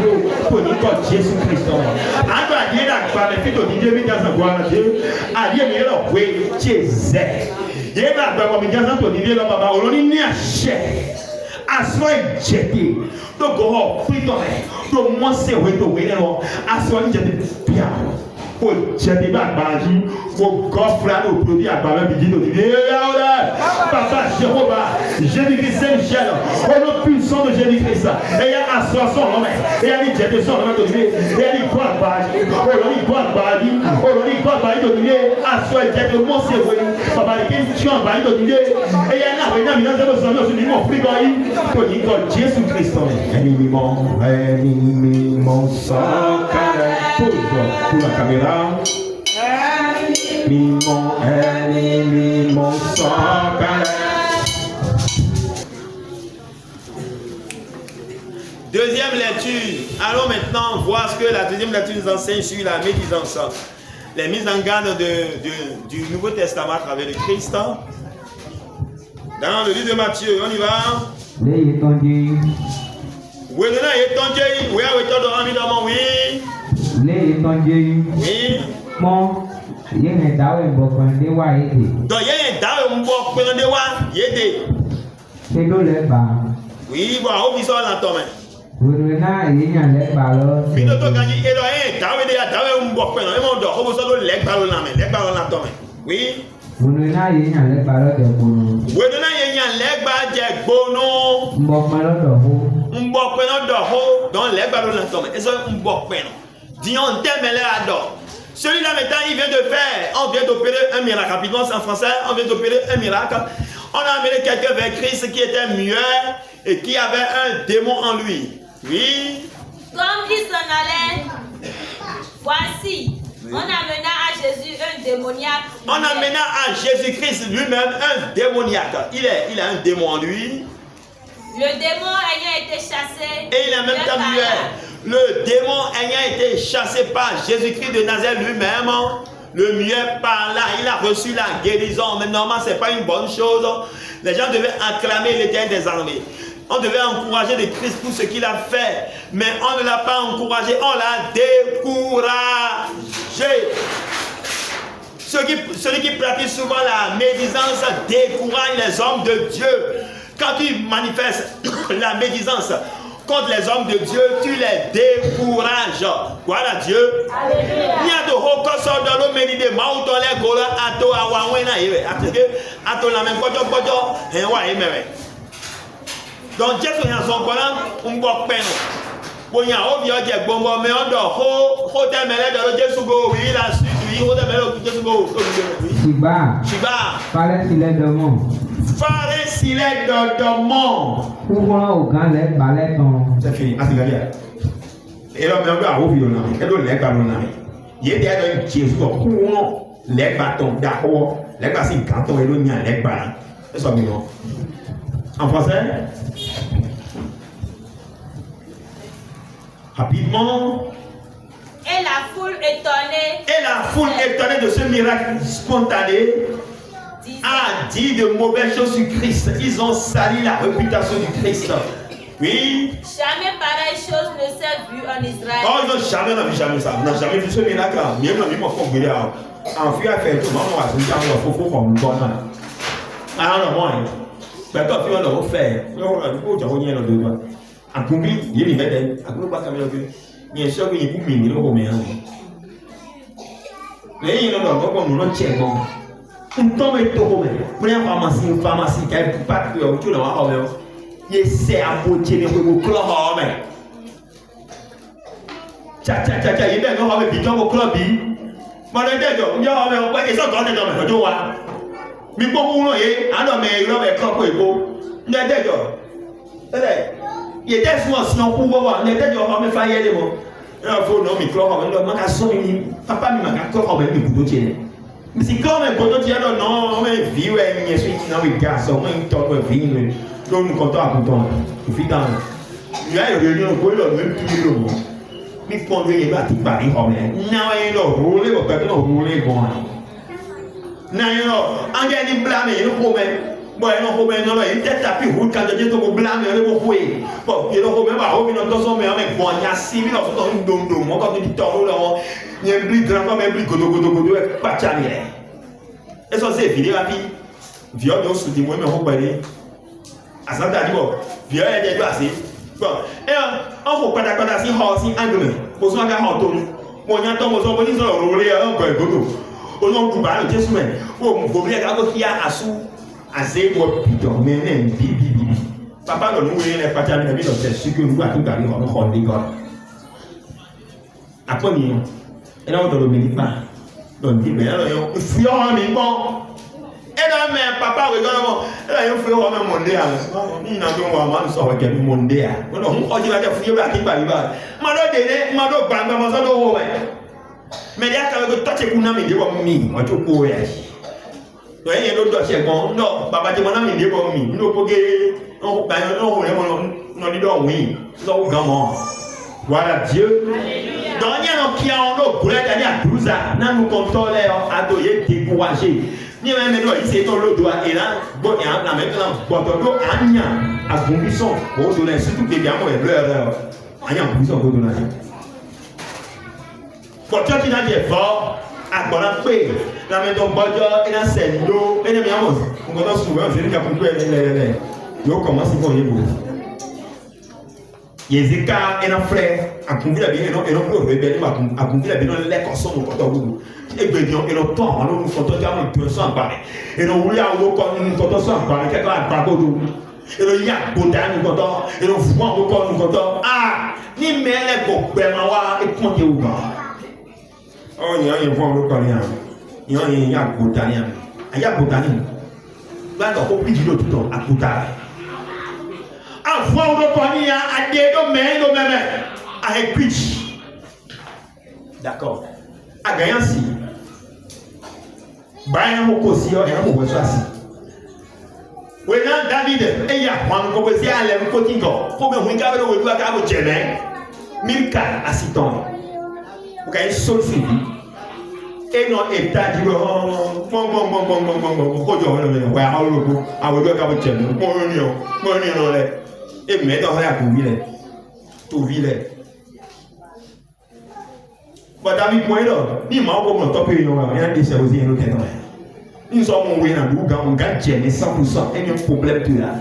pour dire, Jésus-Christ. En toi, il y a la gloire, mais plutôt, il dit, dans sa gloire, Dieu. Ah, il y a la oui, Jésus. Il y a la gloire, mais dans sa gloire, il dit, là, papa, on n'y a cher. Assois jeté. Donc, on prie ton rêve. Donc, moi, c'est où est-ce que assois jeté. Bien. Pour jeter ma bagie. Pour coffrer nos produits à Baba Bidi. Papa, Jéhovah, Jésus-Christ Saint-Michel. Au nom puissant de Jésus-Christ. Et il y a assois son nom. Et il y a dit jeter son nom. Et il y a dit quoi, bagie. Et il y a dit quoi, àgbàdì òròrí gbọ́ àgbàdì tòdìdé aṣọ ẹ̀jẹ̀ tó mọ́ sí èwe bàbá ní kí n tí àgbàdì tòdìdé ẹ̀yẹ náà àwọn ènìyàn mìíràn sẹ́dọ̀ sọ́dọ̀ sí mímọ́ fún ìgbà yìí kò ní kọ Jésù Kristo ẹni mímọ́ sọ̀kalẹ̀ kó lọ kó la caméra mímọ́ ẹni mímọ́ sọ̀kalẹ̀. Deuxième lecture. Allons maintenant voir ce que la deuxième lecture nous enseigne sur la médisance. Les mises en garde du Nouveau Testament à travers le Christ. Dans le livre de Matthieu, on y va. Oui. Oui, bon, on vit ça dans ton main. Bino to ganji elo dawe de dawe mbokpe no e mo do ho so do leg balo na me leg balo na to me oui wodona ye nya leg balo je gbono mbokpe no do ho don leg balo na to me eso mbokpe no dion temele ado celui-là maintenant il vient de faire on vient d'opérer un miracle rapidement en français on vient d'opérer un miracle on a amené quelqu'un vers Christ qui était muet et qui avait un démon en lui. Oui. Comme il s'en allait, voici, on amena à Jésus un démoniaque. On amena à Jésus-Christ lui-même un démoniaque. Il a un démon en lui. Le démon ayant été chassé. Et il a même temps muet. Le démon ayant été chassé par Jésus-Christ de Nazareth lui-même. Le muet par là, il a reçu la guérison. Mais normalement, ce n'est pas une bonne chose. Les gens devaient acclamer l'Éternel des armées. On devait encourager le Christ pour ce qu'il a fait. Mais on ne l'a pas encouragé, on l'a découragé. Celui qui pratique souvent la médisance décourage les hommes de Dieu. Quand tu manifestes la médisance contre les hommes de Dieu, tu les décourages. Voilà Dieu. Donc Jésus est en son collant, on boit peine. Bon, il y a un vieux qui est bon, mais on doit hotel mêlé de Jésus go, oui, la suite, oui, hotel mêlé de Jésus go. Shiba. Fallait s'il est de mon. Fallait s'il est de mon. Pourquoi au grand lait balai ton. C'est fini, ah, c'est gagné. Et là, même à Ouvio, et là, les ballons, il y a des Jésus, les bâtons, d'accord, les bâtons, quand on est loin, les ballons. C'est ça, mignon. En français? Rapidement. Et la foule étonnée de ce miracle spontané a dit de mauvaises choses sur Christ. Ils ont sali la réputation du Christ. Oui. Jamais pareille chose ne s'est vue en Israël. Oh, ils n'ont jamais vu ça. On n'a jamais vu ce miracle. Même dans l'immense congrès, en fait, à faire tout le monde, on va se dire, il faut qu'on nous donne. Ah non, moi. Mais quand tu vas le refaire, tu vas revenir dans le doigt. En congrès, il y a des médailles. En congrès, il y a un seul qui est pour miner le romain. Mais il y a un autre qui nous l'a tient bon. On tombe et tout romain. Prenez une pharmacie qui a pas de tout dans la romain. Il essaie à poter les romains au romain. Tcha, il y a des gens qui ont au club. Mais il y a des gens qui ont au club. Mi gbọ́ mú náà yé àná mi ìlú ọ̀bẹ kan pé èkó ní ẹ̀dẹ́jọ́ tẹ́lẹ̀ yé tẹ́sí wọn sí ọkú wọ́wọ́ ní ẹ̀dẹ́jọ́ ọmọ mi fà yé lé mọ́ ẹ̀rọ fóònù ọmọ mi kúrọ́ ọmọ mi lọ maka sọ mi ní pápá mi maka kúrọ́ ọmọ mi gbòdó tiẹ̀ mi sì kúrọ́ ọmọ mi gbòdó tiẹ̀ lọ nọ ọmọ mi vi wẹ̀ mi yẹn so yìí náà mi ga sọ ọmọ mi tọ́ ọmọ vi yìí lónìí kọ́tọ́ àkútọ́ òfin tán ìyá ìròyìn ní ọgbọ́n lọ mi tún lò mọ́ mi pọ́n lóye yẹn bá ti gbà ní ọmọ yẹn náà yẹn lọ rúlé wọ̀ pẹ́ tó rúlé gan-an. N'ayons, en gagne blâme et le problème. Bon, il y a un problème, il y a un tapis rouge quand il y a un blâme et le problème. Bon, il y a un problème, il y a un problème, mais bon, il y a 6 000 autres dans une dôme. Moi, quand tu dis taureau, il y a un blis grand, mais un blis godo, pas de chamier. Et ça, c'est vidéo à vie. Viol de sous moi, mais on va aller. À ça, t'as dit, bon, viol est passé. Bon, et on va pas d'accord à si hors, si angle. Pour ça, on va en tourner. Bon, il y a un temps, on va dire, on va rouler un peu godo. Au nom du bar, Jésus, oh, vous voulez qu'il y a à sous, à zéro, mais même, bibi. Papa, nous, il n'est pas terminé, c'est ce que nous avons tout à l'heure, on dit, God. Après, Et là, on doit le bénir pas. Donc, il dit, mais là, il fuit en même temps. Et là, mais papa, regarde, là, il fuit en même mondial. Il n'a pas vraiment sorti quelque mondial. On dit, il va te fuir, il va te fuir. Mado dene, mado banga, mado do. Mais il y a quand même toi, tu es qu'on a mis des bonnes mines. Moi, tu peux y aller. Donc, il y a d'autres dossiers. Bon, non, papa, tu m'as mis des bonnes mines. Nous, pour que, on dit donc oui. Donc, gamin. Voilà Dieu. Donc, il y a un qui a un autre, pour aller à 12 ans, nous comptons les adoyer, décourager. Ni même il s'est dans le doigt et là, bon, il y a un mec là, bon, donc, il y a un condition, bon, surtout que les gamins, ils pleurent. Il y a un condition pour donner. Pour toi qui n'a pas fort, à quoi la paix, la maison Bodja, et la scène d'eau, et les miens, on entend souvent, je dis qu'à pour les. Yo commence à voir les mots. Yezeka et nos frères, à conduire la vie, et non plus rebelle, à conduire la vie dans les consommes au coton. Et bien, et nos temps, on nous contente à nous sans parler. Et nous voulons avoir nous contente sans parler, quelqu'un a pas de et le yak botan nous contente, et nous fouons au corps nous contente. Ah, ni mais les copains, et point de ouga. Oh, il y a un point de corps, il y a un yak botan, un yak botan. Là, on peut dire tout le temps, à botan. Avoir le panier à des domaines, à équipe. D'accord. À gagner si. Brian Mokosi, et on va choisir. Oui, là, David, et il y a un composé à l'air côté corps. Faut que vous gardez le doigt à votre chemin. 1000 à 6 ans. Vous gagnez seul suivi. Et non, état dit bon, et mais dans la ville, tout ville. David Moïse, ni m'a pas mon top et non, rien de ça aussi, nous t'es nous sommes au Wénan, on gagne 100%, et un problème tout là.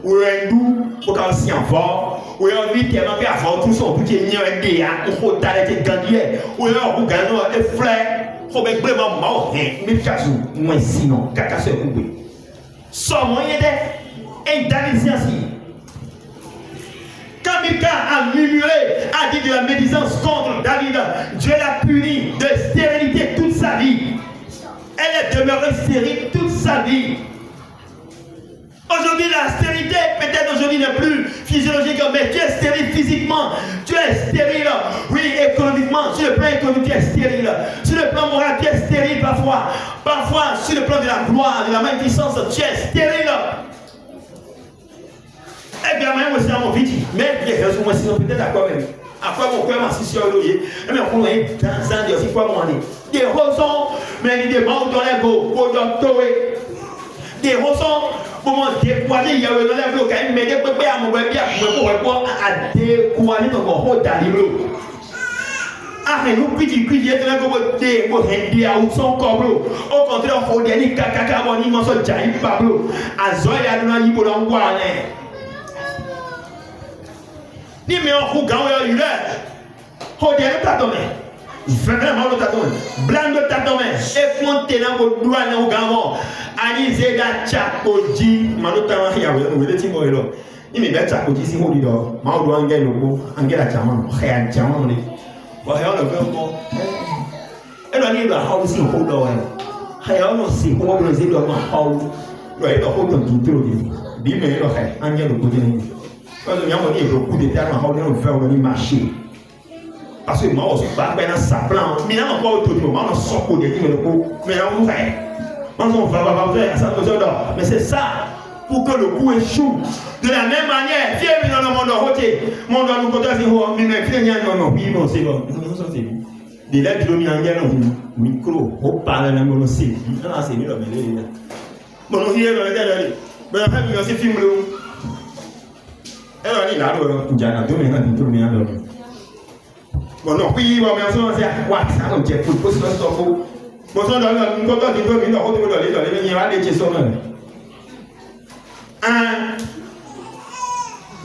Ou un doux, au cas si fort, ou un vite, il y a un fort, tout ça, tout est mis un dé, on faut t'arrêter de gagner, ou un gagne un frère, faut vraiment mort, mais casou, moi sinon, caca se couper. Sans moyen d'être, et David ainsi. Quand Mika a murmuré, a dit de la médisance contre David, Dieu l'a puni de stérilité toute sa vie. Elle est demeurée stérile toute sa vie. Aujourd'hui, la stérilité, peut-être aujourd'hui n'est plus physiologique, mais tu es stérile physiquement, tu es stérile, oui, économiquement, sur le plan économique, tu es stérile, sur le plan moral, tu es stérile parfois, sur le plan de la gloire, de la magnificence, tu es stérile. Eh bien, moi aussi, à mon vite, mais les raisons, moi, sinon, peut-être à quoi même. À quoi mon cœur m'a si sur l'oyer. Mais on est dans un de aussi quoi mon année. Des raisons, mais des banques dans les go, pour doctorer. Des raisons, pour m'en décourager, il y a eu dans les go, mais des pépés à mon bébé, pour à décourager dans mon haut d'animaux. Ah, mais nous, puis il y a des go, des go, des à où son corbeau. Au contraire, il faut des caca, mon immense jaï, Pablo. À Zoya, nous avons dit pour l'envoyer. Ni mais on gagne une heure. On dit le tatomé. Vraiment le tatomé. Blanc le tatomé. Et monter dans le doigt dans le gamin. Alizé da chakoji. Manotama ya we le timo elo. Ni me da chakoji si ho di do. Ma o do angel lo. Angel a chama. Khaya chama ni. Wa ha lo fe ko. E lo ni do ha si ho do wa. Khaya no si ho lo si do ma ha. Lo e do ho do tu tu di. Di me lo khaya. Angel lo ko ni. Parce que nous avons dit beaucoup de termes en train de faire marcher. Parce que moi, je ne suis pas dans sa plan. Mais nous avons pas autour de nous. Nous avons sorti de nous. Mais nous avons fait. Nous avons fait ça. Mais c'est ça. Pour que le coup échoue. De la même manière, fier dans le monde entier. Mon doigt nous côté, c'est bon. Des lettres de micro. On parle de mon c'est. C'est mieux. Mon c'est film. Alors, il a le bon, non, puis, on va dire, what, ça, on tient pour le poste de stock. Bon, ça, dans le côté de l'eau, il y a des questions.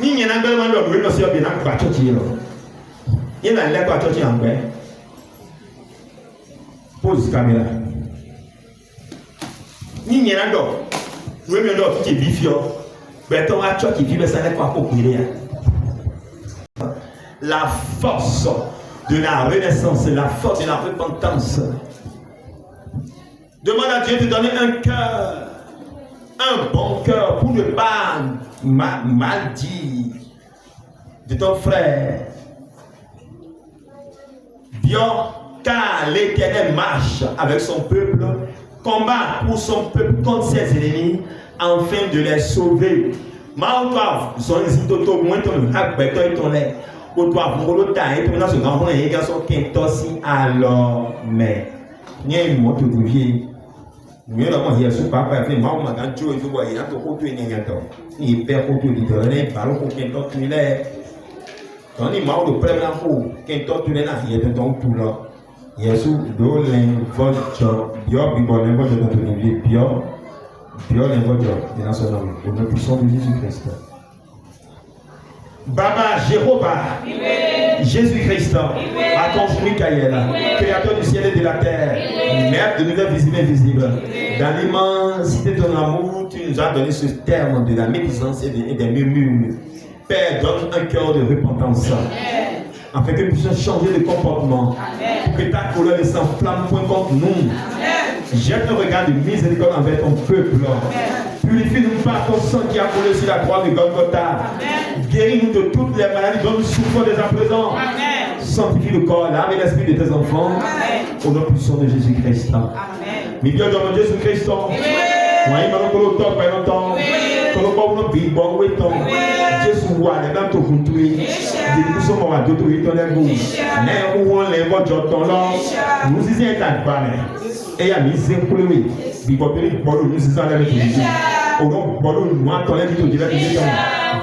Il y a un bel moment de l'eau, il y a un bateau qui est là. Il y a un bateau qui est en paix. Pose la caméra. Il y a un dos. Oui, mais l'eau qui est bifiant. La force de la renaissance, la force de la repentance. Demande à Dieu de donner un cœur, un bon cœur pour ne pas mal dire de ton frère. Bien, car l'Éternel marche avec son peuple, combat pour son peuple contre ses ennemis, afin de les sauver. Alors, mais nous avons hier sur papa fait moi ma gancho et vous voyez là tout autour et n'importe il perd autour du terrain ballon pour qu'un temps tu l'es quand il m'a de prendre la peau qu'un temps tu l'es là il est donc tout là Yesu do l'invoque bio bibo l'invoque de notre vie bio l'invoque de notre nom au nom puissant de Jésus-Christ. Baba Jéhovah, Jésus-Christ, Archange Michael, Créateur du ciel et de la terre, Maître de l'univers visible et invisible, dans l'immensité de ton amour, tu nous as donné ce terme de la médisance et des murmures. Père, donne un cœur de repentance, afin que nous puissions changer de comportement, pour que ta colère ne s'enflamme point contre nous. Jette un regard de miséricorde envers ton peuple. Purifie-nous par ton sang qui a coulé sur la croix de Golgotha. Guéris-nous de toutes les maladies dont nous souffrons dès à présent. Sanctifie le corps, l'âme et l'esprit de tes enfants. Au nom puissant de Jésus-Christ. Mais bien de Jésus-Christ. Jésus voit les mêmes tout construits. Nous sommes à deux tout nous disons et à misé pour lui. Bibopeli bolu nous disons avec Jésus. Au nom bolu nous attendons tout direct du temps.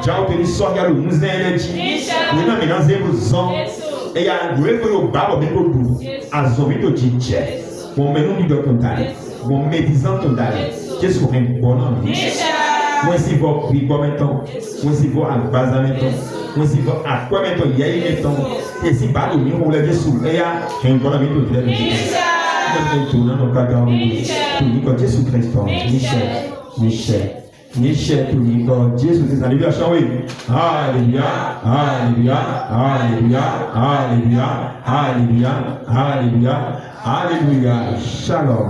Jao te sort ya nous énergie. Nous na maintenant zéro et ya nous que babo biko tout. Azomi to jinje. Mon menu du documental. Mon médisant total. Jésus est bon homme. Moi si vous bibo maintenant. Moi si vous agbaza maintenant. Moi si vous aqua maintenant yai maintenant. Et si babo ni on le Jésus et ya un bon ami to direct. Jésus-Christ, Michel, Jésus-Christ, alléluia, alléluia, alléluia, alléluia, alléluia, alléluia, alléluia, alléluia, shalom.